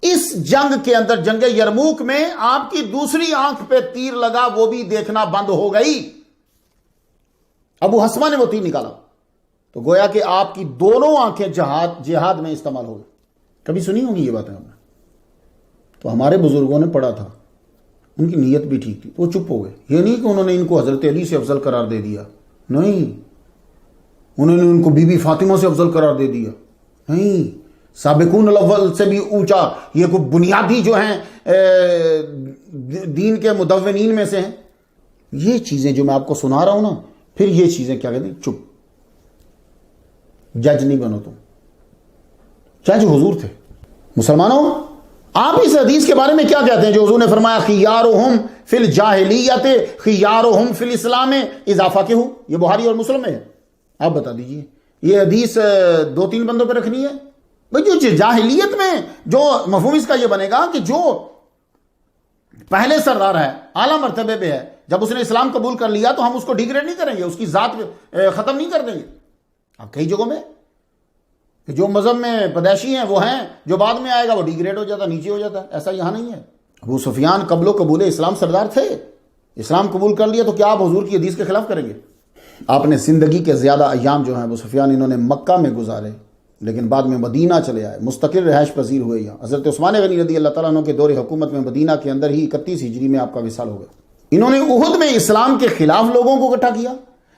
اس جنگ کے اندر جنگ یرموک میں آپ کی دوسری آنکھ پہ تیر لگا، وہ بھی دیکھنا بند ہو گئی. ابو حسمہ نے وہ تیر نکالا تو گویا کہ آپ کی دونوں آنکھیں جہاد میں استعمال ہو گئی. کبھی سنی ہوگی یہ باتیں ہم نے. تو ہمارے بزرگوں نے پڑھا تھا، ان کی نیت بھی ٹھیک تھی، وہ چپ ہو گئے. یہ نہیں کہ انہوں نے ان کو حضرت علی سے افضل قرار دے دیا، نہیں. انہوں نے ان کو بی بی فاطمہ سے افضل قرار دے دیا، نہیں. سابقون الاول سے بھی اونچا، یہ کوئی بنیادی جو ہیں دین کے مدونین میں سے ہیں. یہ چیزیں جو میں آپ کو سنا رہا ہوں نا، پھر یہ چیزیں کیا کہتے ہیں، چپ، جج نہیں بنو تم. جج حضور تھے. مسلمانوں، آپ اس حدیث کے بارے میں کیا کہتے ہیں جو حضور نے فرمایا خیارہم فی الجاہلیت خیارہم فی الاسلام، اضافہ کیوں؟ یہ بخاری اور مسلم میں ہے. آپ بتا دیجئے یہ حدیث 2-3 بندوں پہ رکھنی ہے؟ بھئی جو جاہلیت میں جو مفہوم اس کا یہ بنے گا کہ جو پہلے سردار ہے، اعلیٰ مرتبے پہ ہے، جب اس نے اسلام قبول کر لیا تو ہم اس کو ڈیگریڈ نہیں کریں گے، اس کی ذات ختم نہیں کر دیں گے. اب کئی جگہوں میں جو مذہب میں پیدائشی ہیں وہ ہیں، جو بعد میں آئے گا وہ ڈیگریڈ ہو جاتا، نیچے ہو جاتا ہے. ایسا یہاں نہیں ہے. ابو سفیان قبل و قبول اسلام سردار تھے، اسلام قبول کر لیا تو کیا آپ حضور کی حدیث کے خلاف کریں گے؟ آپ نے زندگی کے زیادہ ایام جو ہیں ابو سفیان انہوں نے مکہ میں گزارے، لیکن بعد میں مدینہ چلے آئے، مستقل رہائش پذیر ہوئے. یہاں حضرت عثمان غنی رضی اللہ تعالیٰ عنہ کے دور حکومت میں مدینہ کے اندر ہی 31 ہجری میں آپ کا وصال ہو گیا. انہوں نے احد میں اسلام کے خلاف لوگوں کو اکٹھا کیا،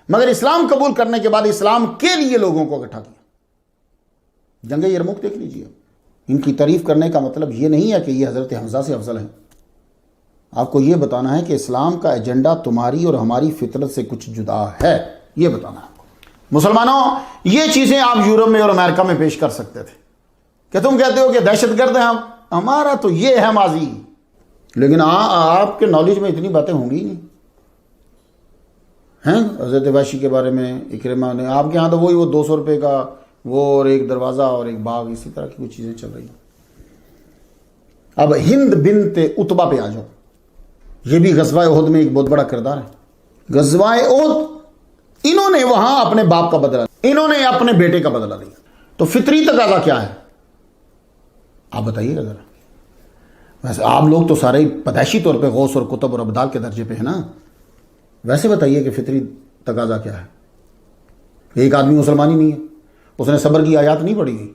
مگر اسلام قبول کرنے کے بعد اسلام کے لیے لوگوں کو اکٹھا کیا. جنگ یرموک دیکھ لیجئے. ان کی تعریف کرنے کا مطلب یہ نہیں ہے کہ یہ حضرت حمزہ سے افضل ہیں. آپ کو یہ بتانا ہے کہ اسلام کا ایجنڈا تمہاری اور ہماری فطرت سے کچھ جدا ہے، یہ بتانا ہے. مسلمانوں، یہ چیزیں آپ یورپ میں اور امریکہ میں پیش کر سکتے تھے کہ تم کہتے ہو کہ دہشت گرد ہیں ہمارا تو یہ ہے ماضی، لیکن آپ کے نالج میں اتنی باتیں ہوں گی نہیں ہیں. حضرت وحشی کے بارے میں اکرمہ نے، آپ کے ہاں تو وہ 200 روپے کا وہ اور ایک دروازہ اور ایک باغ، اسی طرح کی کچھ چیزیں چل رہی ہیں. اب ہند بنت عتبہ پہ آ جاؤ. یہ بھی غزوہ احد میں ایک بہت بڑا کردار ہے. غزوہ احد انہوں نے وہاں اپنے باپ کا بدلہ، انہوں نے اپنے بیٹے کا بدلہ لیا. تو فطری تقاضا کیا ہے آپ بتائیے گا ذرا. ویسے آپ لوگ تو سارے پیدائشی طور پہ غوث اور کتب اور ابدال کے درجے پہ ہیں نا. ویسے بتائیے کہ فطری تقاضا کیا ہے. ایک آدمی مسلمان ہی نہیں ہے، اس نے صبر کی آیات نہیں پڑھی گئی،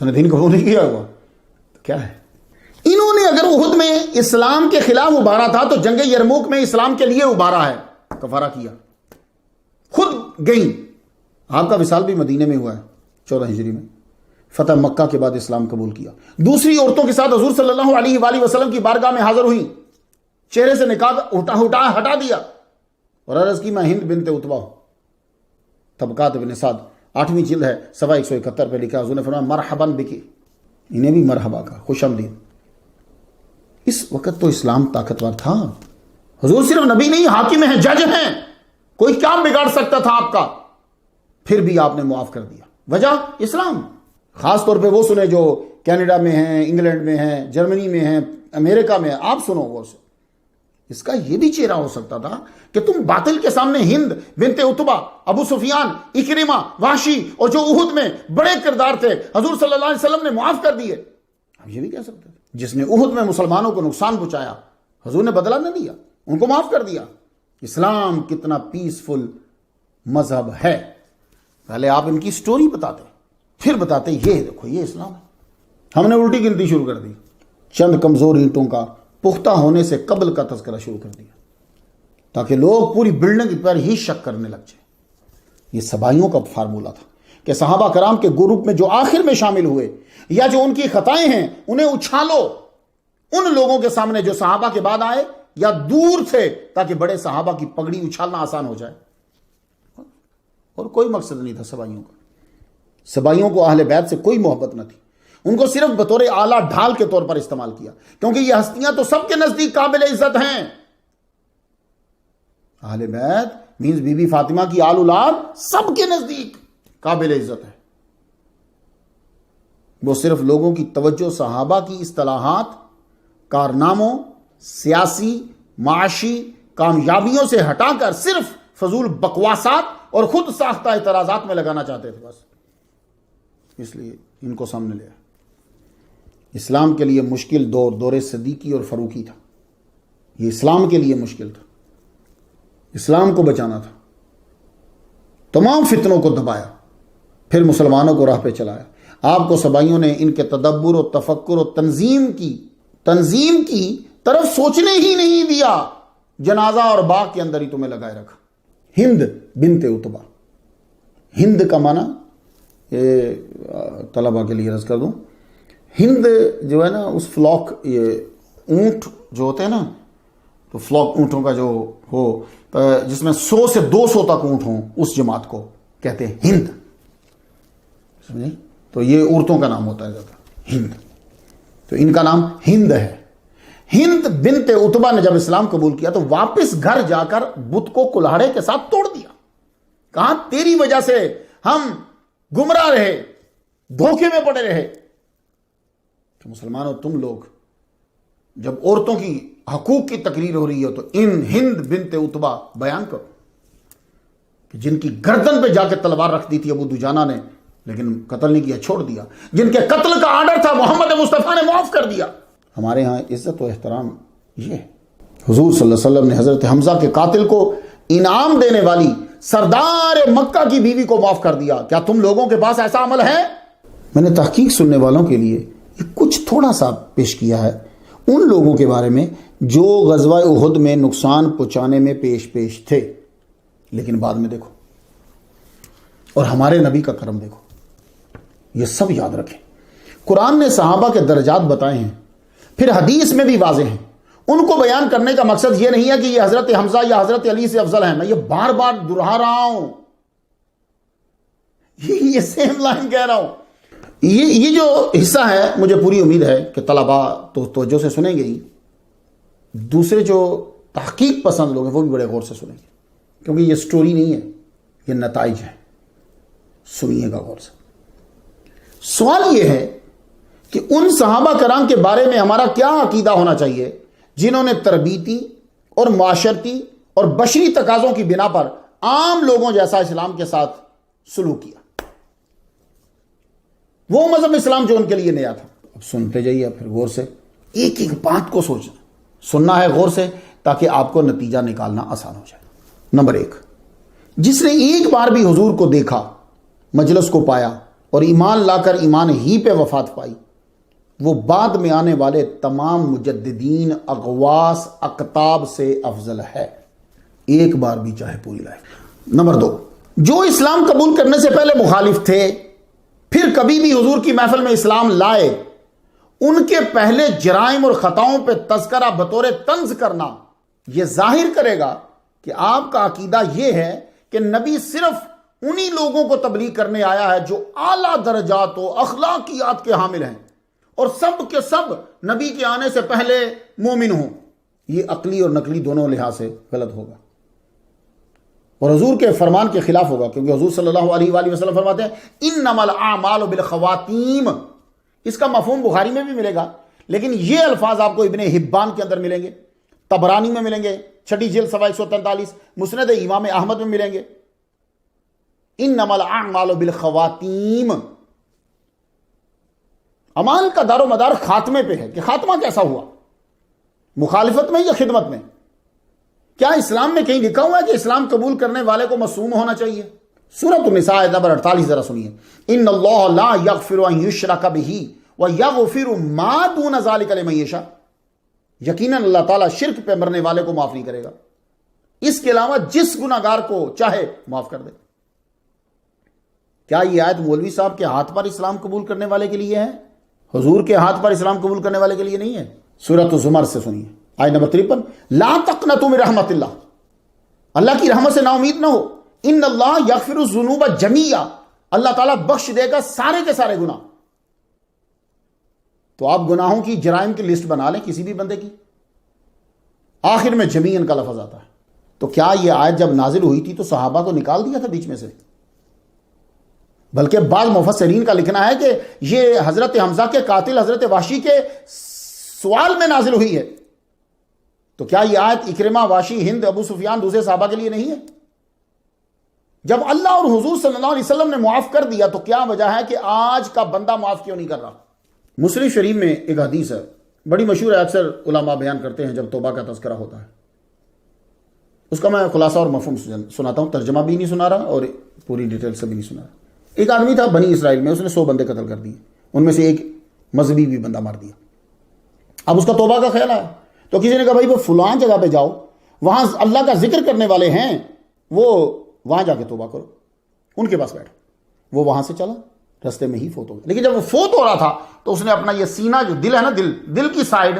اس نے دین قبول نہیں کیا ہوا، تو کیا ہے؟ انہوں نے اگر احد میں اسلام کے خلاف ابھارا تھا تو جنگ یرموک میں اسلام کے لیے ابھارا ہے، کفارہ کیا، خود گئیں. آپ کا وصال بھی مدینے میں ہوا ہے 14 ہجری میں. فتح مکہ کے بعد اسلام قبول کیا. دوسری عورتوں کے ساتھ حضور صلی اللہ علیہ وآلہ وسلم کی بارگاہ میں حاضر ہوئی، چہرے سے نقاب ہٹا دیا اور عرض کی میں ہند بنت عتبہ ہوں. طبقات ابن سعد 8ویں جلد ہے، صفحہ 171 پہ لکھا، حضور نے فرمایا مرحباً بکی، انہیں بھی مرحبا کا، خوش آمدید. اس وقت تو اسلام طاقتور تھا. حضور صرف نبی نہیں، حاکم ہیں، جج ہیں، کوئی کام بگاڑ سکتا تھا آپ کا، پھر بھی آپ نے معاف کر دیا. وجہ اسلام. خاص طور پہ وہ سنے جو کینیڈا میں ہیں، انگلینڈ میں ہیں، جرمنی میں ہیں، امریکہ میں ہیں. آپ سنو غور سے. اس کا یہ بھی چہرہ ہو سکتا تھا کہ تم باطل کے سامنے ہند بنت عتبہ، ابو سفیان، اکرمہ، وحشی اور جو احد میں بڑے کردار تھے حضور صلی اللہ علیہ وسلم نے معاف کر دیے. اب یہ بھی کہہ سکتے ہیں جس نے احد میں مسلمانوں کو نقصان پہنچایا حضور نے بدلہ نہ لیا، ان کو معاف کر دیا. اسلام کتنا پیسفل مذہب ہے. پہلے آپ ان کی سٹوری بتاتے، پھر بتاتے یہ دیکھو یہ اسلام ہے. ہم نے الٹی گنتی شروع کر دی. چند کمزور اینٹوں کا پختہ ہونے سے قبل کا تذکرہ شروع کر دیا تاکہ لوگ پوری بلڈنگ پر ہی شک کرنے لگ جائیں. یہ سبائیوں کا فارمولہ تھا کہ صحابہ کرام کے گروپ میں جو آخر میں شامل ہوئے یا جو ان کی خطائیں ہیں انہیں اچھالو ان لوگوں کے سامنے جو صحابہ کے بعد آئے یا دور تھے، تاکہ بڑے صحابہ کی پگڑی اچھالنا آسان ہو جائے. اور کوئی مقصد نہیں تھا سبائیوں کا. سبائیوں کو اہل بیت سے کوئی محبت نہ تھی. ان کو صرف بطور اعلیٰ ڈھال کے طور پر استعمال کیا، کیونکہ یہ ہستیاں تو سب کے نزدیک قابل عزت ہیں. اہل بیت مینز بی بی فاطمہ کی آل اولاد سب کے نزدیک قابل عزت ہے. وہ صرف لوگوں کی توجہ صحابہ کی اصطلاحات، کارناموں، سیاسی، معاشی کامیابیوں سے ہٹا کر صرف فضول بکواسات اور خود ساختہ اعتراضات میں لگانا چاہتے تھے بس. اس لیے ان کو سامنے لیا. اسلام کے لیے مشکل دور صدیقی اور فاروقی تھا. یہ اسلام کے لیے مشکل تھا. اسلام کو بچانا تھا. تمام فتنوں کو دبایا، پھر مسلمانوں کو راہ پہ چلایا. آپ کو سبائیوں نے ان کے تدبر و تفکر و تنظیم کی طرف سوچنے ہی نہیں دیا. جنازہ اور باغ کے اندر ہی تمہیں لگائے رکھا. ہند بنت عتبہ. ہند کا معنی طلبہ کے لیے عرض کر دوں، ہند جو ہے نا اس فلاک، یہ اونٹ جو ہوتے ہیں نا، تو فلاک اونٹوں کا جو ہو جس میں 100 سے 200 تک اونٹ ہوں، اس جماعت کو کہتے ہیں ہند. سمجھے؟ تو یہ عورتوں کا نام ہوتا ہے زیادہ ہند. تو ان کا نام ہند ہے. ہند بنت عتبہ نے جب اسلام قبول کیا تو واپس گھر جا کر بت کو کلہاڑے کے ساتھ توڑ دیا. کہا تیری وجہ سے ہم گمراہ رہے، دھوکے میں پڑے رہے. کہ مسلمانوں تم لوگ جب عورتوں کی حقوق کی تقریر ہو رہی ہو تو ان ہند بنت عتبہ بیان کرو کہ جن کی گردن پہ جا کے تلوار رکھ دی تھی ابو دجانہ نے، لیکن قتل نہیں کیا، چھوڑ دیا. جن کے قتل کا آرڈر تھا محمد مصطفیٰ نے معاف کر دیا. ہمارے ہاں عزت و احترام یہ ہے. حضور صلی اللہ علیہ وسلم نے حضرت حمزہ کے قاتل کو انعام دینے والی سردار مکہ کی بیوی کو معاف کر دیا. کیا تم لوگوں کے پاس ایسا عمل ہے؟ میں نے تحقیق سننے والوں کے لیے یہ کچھ تھوڑا سا پیش کیا ہے ان لوگوں کے بارے میں جو غزوہ احد میں نقصان پہنچانے میں پیش تھے، لیکن بعد میں دیکھو. اور ہمارے نبی کا کرم دیکھو. یہ سب یاد رکھیں. قرآن نے صحابہ کے درجات بتائے ہیں، پھر حدیث میں بھی واضح ہیں. ان کو بیان کرنے کا مقصد یہ نہیں ہے کہ یہ حضرت حمزہ یا حضرت علی سے افضل ہیں. میں یہ بار بار دہرا رہا ہوں، یہ سیم لائن کہہ رہا ہوں. یہ جو حصہ ہے مجھے پوری امید ہے کہ طلباء تو توجہ سے سنیں گے ہی، دوسرے جو تحقیق پسند لوگ ہیں وہ بھی بڑے غور سے سنیں گے، کیونکہ یہ سٹوری نہیں ہے، یہ نتائج ہیں. سنیے گا غور سے. سوال یہ ہے کہ ان صحابہ کرام کے بارے میں ہمارا کیا عقیدہ ہونا چاہیے جنہوں نے تربیتی اور معاشرتی اور بشری تقاضوں کی بنا پر عام لوگوں جیسا اسلام کے ساتھ سلوک کیا. وہ مذہب اسلام جو ان کے لیے نیا تھا. اب سنتے جائیے پھر غور سے، ایک ایک بات کو سوچنا، سننا ہے غور سے تاکہ آپ کو نتیجہ نکالنا آسان ہو جائے. نمبر 1، جس نے ایک بار بھی حضور کو دیکھا، مجلس کو پایا اور ایمان لا کر ایمان ہی پہ وفات پائی، وہ بعد میں آنے والے تمام مجددین، اغواس، اقطاب سے افضل ہے، ایک بار بھی چاہے پوری لائف. نمبر 2، جو اسلام قبول کرنے سے پہلے مخالف تھے پھر کبھی بھی حضور کی محفل میں اسلام لائے، ان کے پہلے جرائم اور خطاؤں پہ تذکرہ بطور طنز کرنا یہ ظاہر کرے گا کہ آپ کا عقیدہ یہ ہے کہ نبی صرف انہی لوگوں کو تبلیغ کرنے آیا ہے جو اعلیٰ درجات و اخلاقیات کے حامل ہیں، اور سب کے سب نبی کے آنے سے پہلے مومن ہوں. یہ عقلی اور نقلی دونوں لحاظ سے غلط ہوگا اور حضور کے فرمان کے خلاف ہوگا، کیونکہ حضور صلی اللہ علیہ وآلہ وسلم فرماتے ہیں انما الاعمال بالخواتیم. اس کا مفہوم بخاری میں بھی ملے گا، لیکن یہ الفاظ آپ کو ابن حبان کے اندر ملیں گے، طبرانی میں ملیں گے، 6 جلد صفحہ 143، مسند امام احمد میں ملیں گے. انما الاعمال بالخواتیم. اعمال کا دار و مدار خاتمے پہ ہے کہ خاتمہ کیسا ہوا، مخالفت میں یا خدمت میں. کیا اسلام میں کہیں لکھا ہوا ہے کہ اسلام قبول کرنے والے کو معصوم ہونا چاہیے؟ سورۃ النساء آیت نمبر 48 ذرا سنیے. ان اللہ لا یغفر ان یشرک بہ ویغفر ما دون ذلک لمن یشاء. یقیناً اللہ تعالیٰ شرک پہ مرنے والے کو معاف نہیں کرے گا، اس کے علاوہ جس گناہگار کو چاہے معاف کر دے. کیا یہ آیت مولوی صاحب کے ہاتھ پر اسلام قبول کرنے والے کے لیے ہے؟ حضور کے ہاتھ پر اسلام قبول کرنے والے کے لیے نہیں ہے. سورۃ الزمر سے سنیے آیت نمبر 53، لا تقنطوا من رحمت اللہ. اللہ کی رحمت سے نا امید نہ ہو. ان اللہ یغفر الذنوب جميعا. اللہ تعالیٰ بخش دے گا سارے کے سارے گناہ. تو آپ گناہوں کی، جرائم کی لسٹ بنا لیں کسی بھی بندے کی، آخر میں جمیعاً کا لفظ آتا ہے. تو کیا یہ آیت جب نازل ہوئی تھی تو صحابہ کو نکال دیا تھا بیچ میں سے؟ بلکہ بعض مفسرین کا لکھنا ہے کہ یہ حضرت حمزہ کے قاتل حضرت وحشی کے سوال میں نازل ہوئی ہے. تو کیا یہ آیت اکرمہ، وحشی، ہند، ابو سفیان دوسرے صحابہ کے لیے نہیں ہے؟ جب اللہ اور حضور صلی اللہ علیہ وسلم نے معاف کر دیا تو کیا وجہ ہے کہ آج کا بندہ معاف کیوں نہیں کر رہا؟ مسلم شریف میں ایک حدیث ہے، بڑی مشہور ہے، اکثر علماء بیان کرتے ہیں جب توبہ کا تذکرہ ہوتا ہے. اس کا میں خلاصہ اور مفہوم سناتا ہوں، ترجمہ بھی نہیں سنا رہا اور پوری ڈیٹیل سے بھی نہیں سنا رہا. ایک آدمی تھا بنی اسرائیل میں، اس نے 100 بندے قتل کر دیے، ان میں سے ایک مذہبی بھی بندہ مار دیا. اب اس کا توبہ کا خیال آیا تو کسی نے کہا بھائی وہ فلان جگہ پہ جاؤ، وہاں اللہ کا ذکر کرنے والے ہیں، وہ وہاں جا کے توبہ کرو، ان کے پاس بیٹھو. وہ وہاں سے چلا، رستے میں ہی فوت ہو گیا. لیکن جب وہ فوت ہو رہا تھا تو اس نے اپنا یہ سینہ جو دل ہے نا، دل کی سائڈ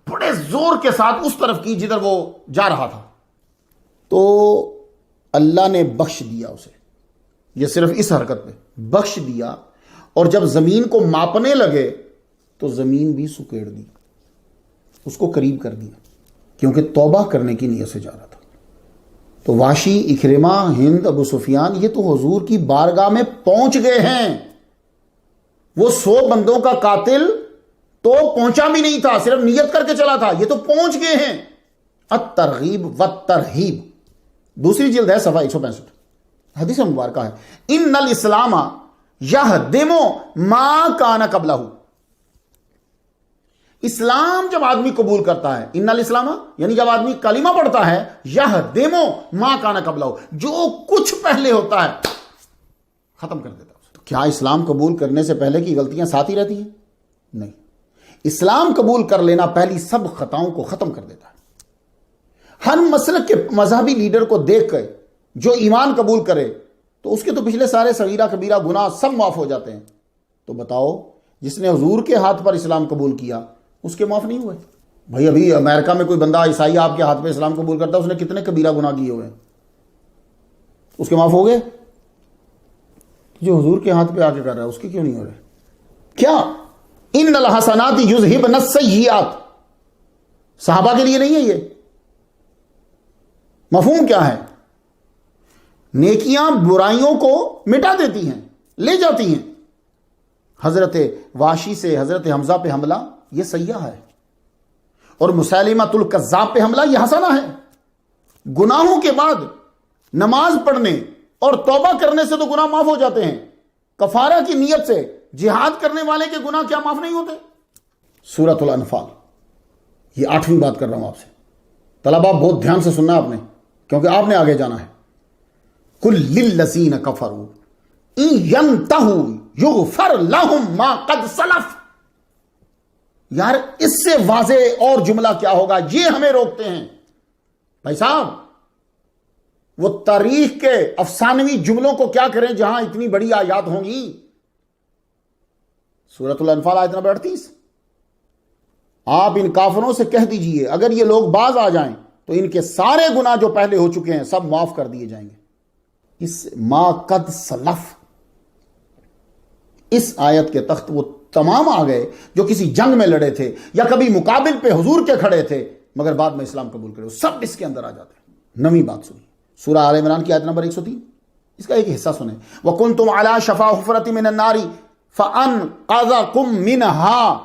بڑے زور کے ساتھ اس طرف کی جدھر وہ جا رہا تھا، تو اللہ نے بخش دیا اسے، یہ صرف اس حرکت پہ بخش دیا، اور جب زمین کو ماپنے لگے تو زمین بھی سکیڑ دی، اس کو قریب کر دیا، کیونکہ توبہ کرنے کی نیت سے جا رہا تھا۔ تو وحشی، اکرمہ، ہند، ابو سفیان یہ تو حضور کی بارگاہ میں پہنچ گئے ہیں، وہ 100 بندوں کا قاتل تو پہنچا بھی نہیں تھا، صرف نیت کر کے چلا تھا، یہ تو پہنچ گئے ہیں۔ الترغیب والترہیب، دوسری جلد ہے صفحہ 165، حدیث مبارکہ ہے، ان الاسلام یہدم ما کان قبلہ، اسلام جب آدمی قبول کرتا ہے، ان الاسلام یعنی جب آدمی کلمہ پڑھتا ہے، یہدم ما کان قبلہ، جو کچھ پہلے ہوتا ہے ختم کر دیتا ہے۔ تو کیا اسلام قبول کرنے سے پہلے کی غلطیاں ساتھ ہی رہتی ہیں؟ نہیں، اسلام قبول کر لینا پہلی سب خطاؤں کو ختم کر دیتا ہے۔ ہر مسلک کے مذہبی لیڈر کو دیکھ کے جو ایمان قبول کرے تو اس کے تو پچھلے سارے صغیرہ کبیرہ گناہ سب معاف ہو جاتے ہیں۔ تو بتاؤ، جس نے حضور کے ہاتھ پر اسلام قبول کیا اس کے معاف نہیں ہوئے؟ بھائی ابھی امریکہ میں کوئی بندہ عیسائی آپ کے ہاتھ پہ اسلام قبول کرتا ہے، اس نے کتنے کبیرہ گناہ کیے ہوئے ہیں، اس کے معاف ہو گئے؟ جو حضور کے ہاتھ پہ آ کے کر رہا ہے اس کے کیوں نہیں ہو رہے؟ کیا ان الحسنات یذہبن السیئات صحابہ کے لیے نہیں ہے؟ یہ مفہوم کیا ہے؟ نیکیاں برائیوں کو مٹا دیتی ہیں، لے جاتی ہیں۔ حضرت واشی سے حضرت حمزہ پہ حملہ یہ سیاح ہے، اور مسیلمۃ الکذاب پہ حملہ یہ حسنہ ہے۔ گناہوں کے بعد نماز پڑھنے اور توبہ کرنے سے تو گناہ معاف ہو جاتے ہیں، کفارہ کی نیت سے جہاد کرنے والے کے گناہ کیا معاف نہیں ہوتے؟ سورۃ الانفال، یہ 8ویں بات کر رہا ہوں آپ سے، طلبہ بہت دھیان سے سننا آپ نے، کیونکہ آپ نے آگے جانا ہے۔ قل للذین کفروا ان ینتہوا یغفر لہم ما قد سلف، یار اس سے واضح اور جملہ کیا ہوگا؟ یہ ہمیں روکتے ہیں بھائی صاحب، وہ تاریخ کے افسانوی جملوں کو کیا کریں جہاں اتنی بڑی آیات ہوں گی۔ سورۃ الانفال آیت نمبر 38، آپ ان کافروں سے کہہ دیجئے اگر یہ لوگ باز آ جائیں تو ان کے سارے گناہ جو پہلے ہو چکے ہیں سب معاف کر دیے جائیں گے۔ اس ما قد سلف، اس آیت کے تخت وہ تمام آ گئے جو کسی جنگ میں لڑے تھے یا کبھی مقابل پہ حضور کے کھڑے تھے مگر بعد میں اسلام قبول کرے، سب اس کے اندر آ جاتے ہیں۔ نویں بات سنی، سورہ آل عمران کی آیت نمبر 103، اس کا ایک حصہ سنیں۔ وَكُنْتُمْ عَلَى شَفَا حُفْرَةٍ مِّنَ النَّارِ فَأَنْقَذَكُم مِّنْهَا،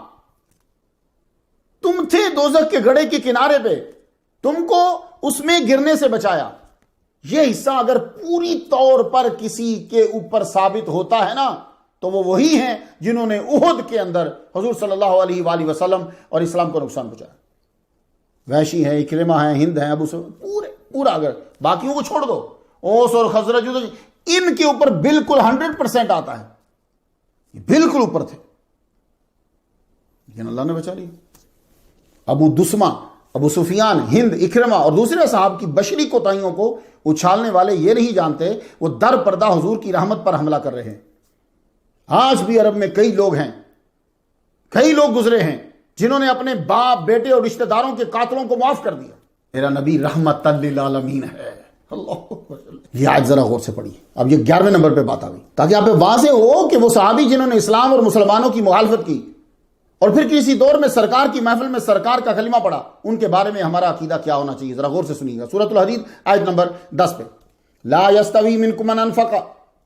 تم تھے دوزخ کے گڑھے کے کنارے پہ، تم کو اس میں گرنے سے بچایا۔ یہ حصہ اگر پوری طور پر کسی کے اوپر ثابت ہوتا ہے نا تو وہ وہی ہیں جنہوں نے احد کے اندر حضور صلی اللہ علیہ وآلہ وسلم اور اسلام کو نقصان پہنچایا۔ وحشی ہیں، اکرمہ ہیں، ہند ہیں، ابو سفیان، پورا اگر باقیوں کو چھوڑ دو، اوس اور خزرج ان کے اوپر بالکل 100% آتا ہے، یہ بالکل اوپر تھے لیکن اللہ نے بچا لیا۔ ابو دسمہ، ابو سفیان، ہند، اکرمہ اور دوسرے صحاب کی بشری کوتاہیوں کو اچھالنے والے یہ نہیں جانتے وہ در پردہ حضور کی رحمت پر حملہ کر رہے ہیں۔ آج بھی عرب میں کئی لوگ ہیں، کئی لوگ گزرے ہیں جنہوں نے اپنے باپ، بیٹے اور رشتہ داروں کے قاتلوں کو معاف کر دیا۔ میرا نبی رحمت للعالمین ہے۔ اللہ، یہ آج ذرا غور سے پڑھیے۔ اب یہ 11ویں نمبر پہ بات آ گئی تاکہ آپ پہ واضح ہو کہ وہ صحابی جنہوں نے اسلام اور مسلمانوں کی مخالفت کی اور پھر کسی دور میں سرکار کی محفل میں سرکار کا کلمہ پڑھا، ان کے بارے میں ہمارا عقیدہ کیا ہونا چاہیے، ذرا غور سے سنیے گا۔ سورۃ الحدید آیت نمبر 10 پہ، لا یستوی منکم من انفق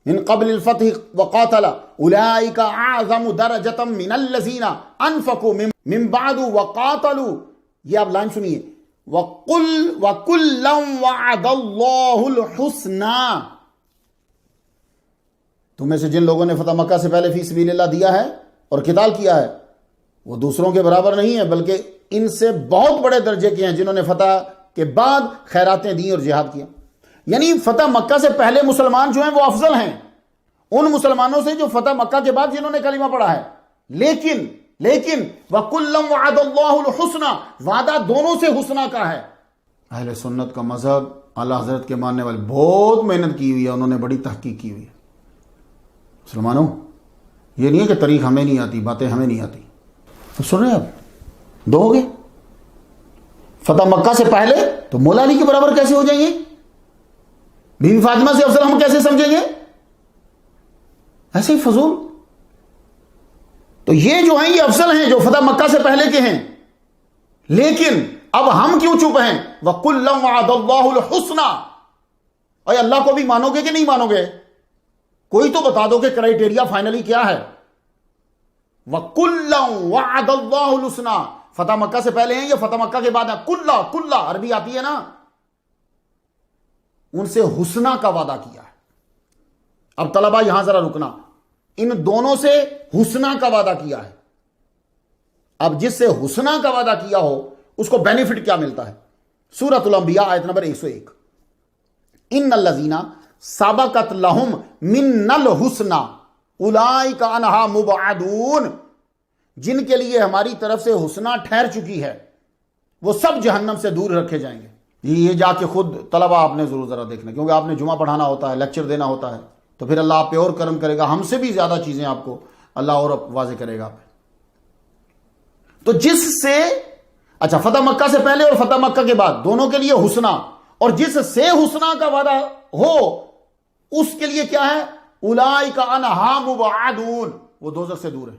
من قبل الفتح وقاتل اولئک اعظم درجۃ من الذین انفقوا من بعد وقاتلوا، یہ آپ لائن سنیے، وَكُلًّا وَعَدَ اللَّهُ الْحُسْنَى، تم میں سے جن لوگوں نے فتح مکہ سے پہلے فی سبیل اللہ دیا ہے اور قتال کیا ہے وہ دوسروں کے برابر نہیں ہے بلکہ ان سے بہت بڑے درجے کے ہیں جنہوں نے فتح کے بعد خیراتیں دی اور جہاد کیا۔ یعنی فتح مکہ سے پہلے مسلمان جو ہیں وہ افضل ہیں ان مسلمانوں سے جو فتح مکہ کے بعد جنہوں نے کلمہ پڑھا ہے، لیکن وَكُلًّا وَعَدَ اللَّهُ الْحُسْنَى، وعدہ دونوں سے حسنہ کا ہے۔ اہل سنت کا مذہب، اعلی حضرت کے ماننے والے بہت محنت کی ہوئی ہے، انہوں نے بڑی تحقیق کی ہوئی ہے۔ مسلمانوں، یہ نہیں ہے کہ طریق ہمیں نہیں آتی، باتیں ہمیں نہیں آتی. تو سن رہے ہیں آپ، دو ہو گئے. فتح مکہ سے پہلے تو مولا علی کے برابر کیسے ہو جائیں گے؟ بی بی فاطمہ سے افضل ہم کیسے سمجھیں گے؟ ایسے ہی فضول. تو یہ جو ہیں یہ افضل ہیں جو فتح مکہ سے پہلے کے ہیں. لیکن اب ہم کیوں چپ ہیں؟ وَكُلًّا وَعَدَ اللَّهُ الْحُسْنَى. اور اللہ کو بھی مانو گے کہ نہیں مانو گے؟ کوئی تو بتا دو کہ کرائیٹیریا فائنلی کیا ہے. وَكُلًّا وَعَدَ اللَّهُ الْحُسْنَى. فتح مکہ سے پہلے ہیں یا فتح مکہ کے بعد ہیں؟ کلّا عربی آتی ہے نا، ان سے حسنہ کا وعدہ کیا ہے. اب طلبہ یہاں ذرا رکنا، ان دونوں سے حسنہ کا وعدہ کیا ہے. اب جس سے حسنہ کا وعدہ کیا ہو اس کو بینیفٹ کیا ملتا ہے؟ سورۃ الانبیاء آیت نمبر 101. ان الذین سبقت لہم من الحسنى اولئک عنہا مبعدون. جن کے لیے ہماری طرف سے حسنہ ٹھہر چکی ہے وہ سب جہنم سے دور رکھے جائیں گے. یہ جا کے خود طلبہ آپ نے ضرور ذرا دیکھنا، کیونکہ آپ نے جمعہ پڑھانا ہوتا ہے، لیکچر دینا ہوتا ہے، تو پھر اللہ آپ پہ اور کرم کرے گا، ہم سے بھی زیادہ چیزیں آپ کو اللہ اور واضح کرے گا. تو جس سے اچھا فتح مکہ سے پہلے اور فتح مکہ کے بعد دونوں کے لیے حسنہ، اور جس سے حسنہ کا وعدہ ہو اس کے لیے کیا ہے؟ اولئک عنہا مبعدون، وہ دوزخ سے دور ہے.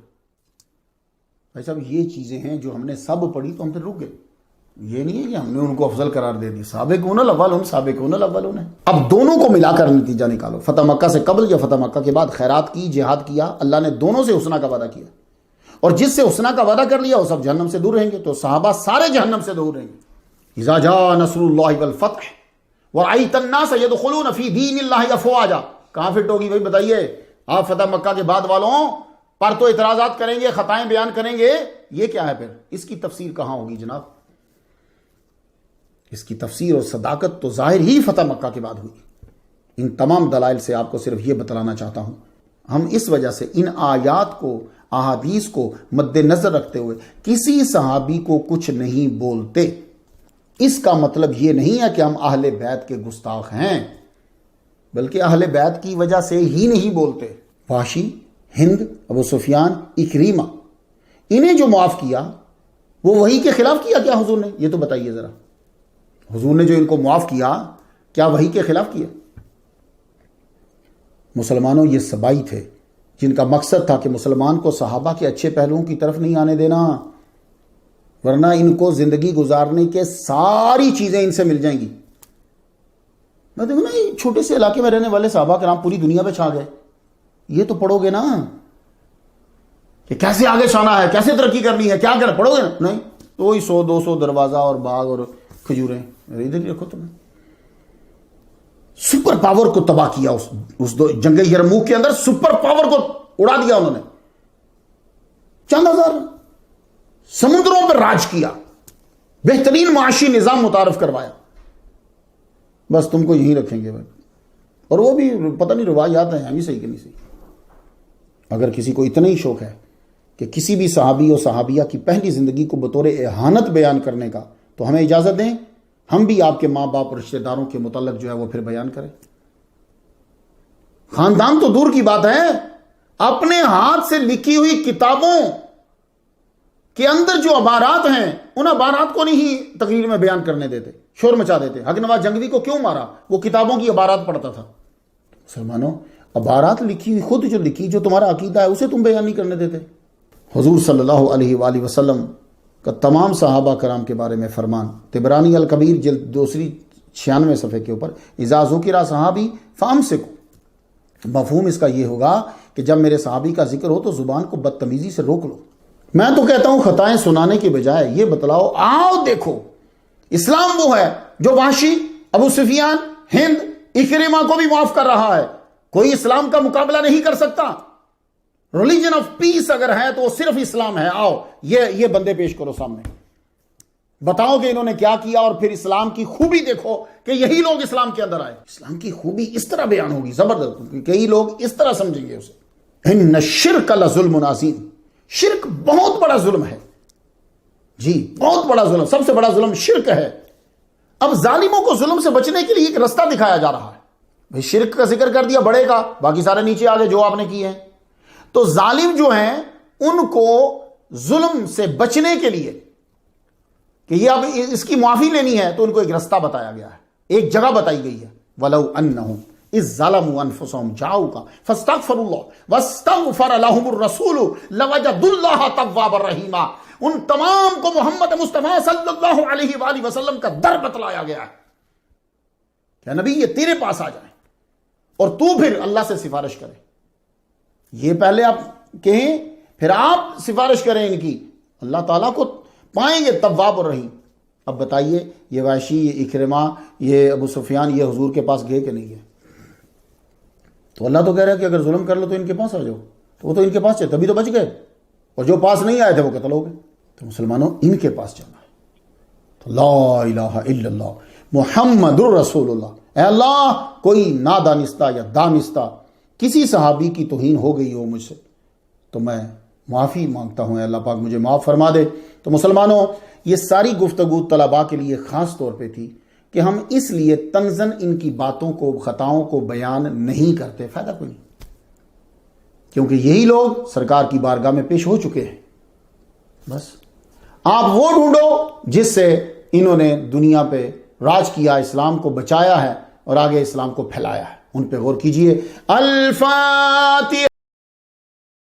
بھائی صاحب یہ چیزیں ہیں جو ہم نے سب پڑھی تو ہم پھر رک گئے. یہ نہیں ہے کہ ہم نے ان کو افضل قرار دے دی. سابقون الاولون سابقون الاولون ہے. اب دونوں کو ملا کر نتیجہ نکالو، فتح مکہ سے قبل یا فتح مکہ کے بعد خیرات کی، جہاد کیا، اللہ نے دونوں سے حسنہ کا وعدہ کیا، اور جس سے حسنہ کا وعدہ کر لیا وہ سب جہنم سے دور رہیں گے. تو صحابہ سارے جہنم سے دور رہیں گے. اذا جاء نصر اللہ والفتح ورأیت الناس يدخلون فی دین اللہ افواجا. کہاں فٹ ہوگی بھائی بتائیے؟ آپ فتح مکہ کے بعد والوں پر تو اعتراضات کریں گے، خطائیں بیان کریں گے، یہ کیا ہے پھر؟ اس کی تفسیر کہاں ہوگی جناب؟ اس کی تفسیر اور صداقت تو ظاہر ہی فتح مکہ کے بعد ہوئی. ان تمام دلائل سے آپ کو صرف یہ بتلانا چاہتا ہوں، ہم اس وجہ سے ان آیات کو، احادیث کو مد نظر رکھتے ہوئے کسی صحابی کو کچھ نہیں بولتے. اس کا مطلب یہ نہیں ہے کہ ہم اہل بیت کے گستاخ ہیں، بلکہ اہل بیت کی وجہ سے ہی نہیں بولتے. وحشی، ہند، ابو سفیان، اکریمہ، انہیں جو معاف کیا وہ وحی کے خلاف کیا کیا حضور نے؟ یہ تو بتائیے ذرا. حضور نے جو ان کو معاف کیا کیا وحی کے خلاف کیا؟ مسلمانوں یہ سبائی تھے جن کا مقصد تھا کہ مسلمان کو صحابہ کے اچھے پہلوؤں کی طرف نہیں آنے دینا، ورنہ ان کو زندگی گزارنے کے ساری چیزیں ان سے مل جائیں گی. میں دیکھو نا، چھوٹے سے علاقے میں رہنے والے صحابہ کرام پوری دنیا پہ چھا گئے. یہ تو پڑھو گے نا کہ کیسے آگے شانا ہے، کیسے ترقی کرنی ہے، کیا کرنا، پڑھو گے نا؟ نہیں، تو وہی 100-200 دروازہ اور باغ اور کھجوریں ادھر ہی رکھو. تمہیں سپر پاور کو تباہ کیا اس جنگ یرموک کے اندر، سپر پاور کو اڑا دیا انہوں نے. چند ہزار سمندروں پر راج کیا، بہترین معاشی نظام متعارف کروایا. بس تم کو یہیں رکھیں گے بھائی. اور وہ بھی پتہ نہیں روایات ہیں ہمیں صحیح کہ نہیں صحیح. اگر کسی کو اتنا ہی شوق ہے کہ کسی بھی صحابی اور صحابیہ کی پہلی زندگی کو بطور اہانت بیان کرنے کا، تو ہمیں اجازت دیں ہم بھی آپ کے ماں باپ اور رشتہ داروں کے متعلق جو ہے وہ پھر بیان کریں. خاندان تو دور کی بات ہے، اپنے ہاتھ سے لکھی ہوئی کتابوں کے اندر جو عبارات ہیں ان عبارات کو نہیں تقریر میں بیان کرنے دیتے، شور مچا دیتے. حق نواز جنگوی کو کیوں مارا؟ وہ کتابوں کی عبارات پڑھتا تھا. مسلمانوں، عبارات لکھی ہوئی، خود جو لکھی، جو تمہارا عقیدہ ہے اسے تم بیان نہیں کرنے دیتے. حضور صلی اللہ علیہ وآلہ وسلم کا تمام صحابہ کرام کے بارے میں فرمان، طبرانی الکبیر جلد 296 صفحے کے اوپر، اذا ذکر صحابی فامسکوا. مفہوم اس کا یہ ہوگا کہ جب میرے صحابی کا ذکر ہو تو زبان کو بدتمیزی سے روک لو. میں تو کہتا ہوں خطائیں سنانے کے بجائے یہ بتلاؤ، آؤ دیکھو اسلام وہ ہے جو وحشی، ابو سفیان، ہند، اکرمہ کو بھی معاف کر رہا ہے. کوئی اسلام کا مقابلہ نہیں کر سکتا. ریلیجن آف پیس اگر ہے تو وہ صرف اسلام ہے. آؤ یہ بندے پیش کرو سامنے، بتاؤ کہ انہوں نے کیا کیا، اور پھر اسلام کی خوبی دیکھو کہ یہی لوگ اسلام کے اندر آئے. اسلام کی خوبی اس طرح بیان ہوگی زبردست، کئی لوگ اس طرح سمجھیں گے اسے. ان الشرک لظلم عظیم. شرک بہت بڑا ظلم ہے جی، بہت بڑا ظلم، سب سے بڑا ظلم شرک ہے. اب ظالموں کو ظلم سے بچنے کے لیے ایک رستہ دکھایا جا رہا ہے. بھئی شرک کا ذکر کر دیا بڑے کا، باقی سارے نیچے آگے جو آپ نے کیے ہیں. تو ظالم جو ہیں ان کو ظلم سے بچنے کے لیے کہ یہ اب اس کی معافی لینی ہے تو ان کو ایک رستہ بتایا گیا ہے, ایک جگہ بتائی گئی ہے. وَلَوْ أَنَّهُمْ إِذْ ظَلَمُوا أَنفُسَهُمْ جَاءُوكَ فَاسْتَغْفَرُوا اللَّهَ وَاسْتَغْفَرَ لَهُمُ الرَّسُولُ لَوَجَدُوا اللَّهَ تَوَّابًا رَحِيمًا. ان تمام کو محمد مصطفیٰ صلی اللہ علیہ وآلہ وسلم کا در بتلایا گیا ہے کہ نبی یہ تیرے پاس آ جائیں اور تو پھر اللہ سے سفارش کرے. یہ پہلے آپ کہیں پھر آپ سفارش کریں ان کی, اللہ تعالیٰ کو پائیں گے تواب اور رحیم. اب بتائیے یہ وحشی, یہ اکرمہ, یہ ابو سفیان یہ حضور کے پاس گئے کہ نہیں گئے؟ تو اللہ تو کہہ رہا ہے کہ اگر ظلم کر لو تو ان کے پاس آ جاؤ, تو وہ تو ان کے پاس تبھی تو بچ گئے, اور جو پاس نہیں آئے تھے وہ قتل ہو گئے. تو مسلمانوں ان کے پاس جانا ہے. تو لا الہ الا اللہ محمد الرسول اللہ. اے اللہ کوئی نادانستہ یا دانستہ کسی صحابی کی توہین ہو گئی ہو مجھ سے تو میں معافی مانگتا ہوں, اے اللہ پاک مجھے معاف فرما دے. تو مسلمانوں یہ ساری گفتگو طلباء کے لیے خاص طور پہ تھی کہ ہم اس لیے تنزن ان کی باتوں کو, خطاؤں کو بیان نہیں کرتے, فائدہ کوئی نہیں, کیونکہ یہی لوگ سرکار کی بارگاہ میں پیش ہو چکے ہیں. بس آپ وہ ڈھونڈو جس سے انہوں نے دنیا پہ راج کیا, اسلام کو بچایا ہے اور آگے اسلام کو پھیلایا ہے, ان پہ غور کیجئے. الفاتحہ.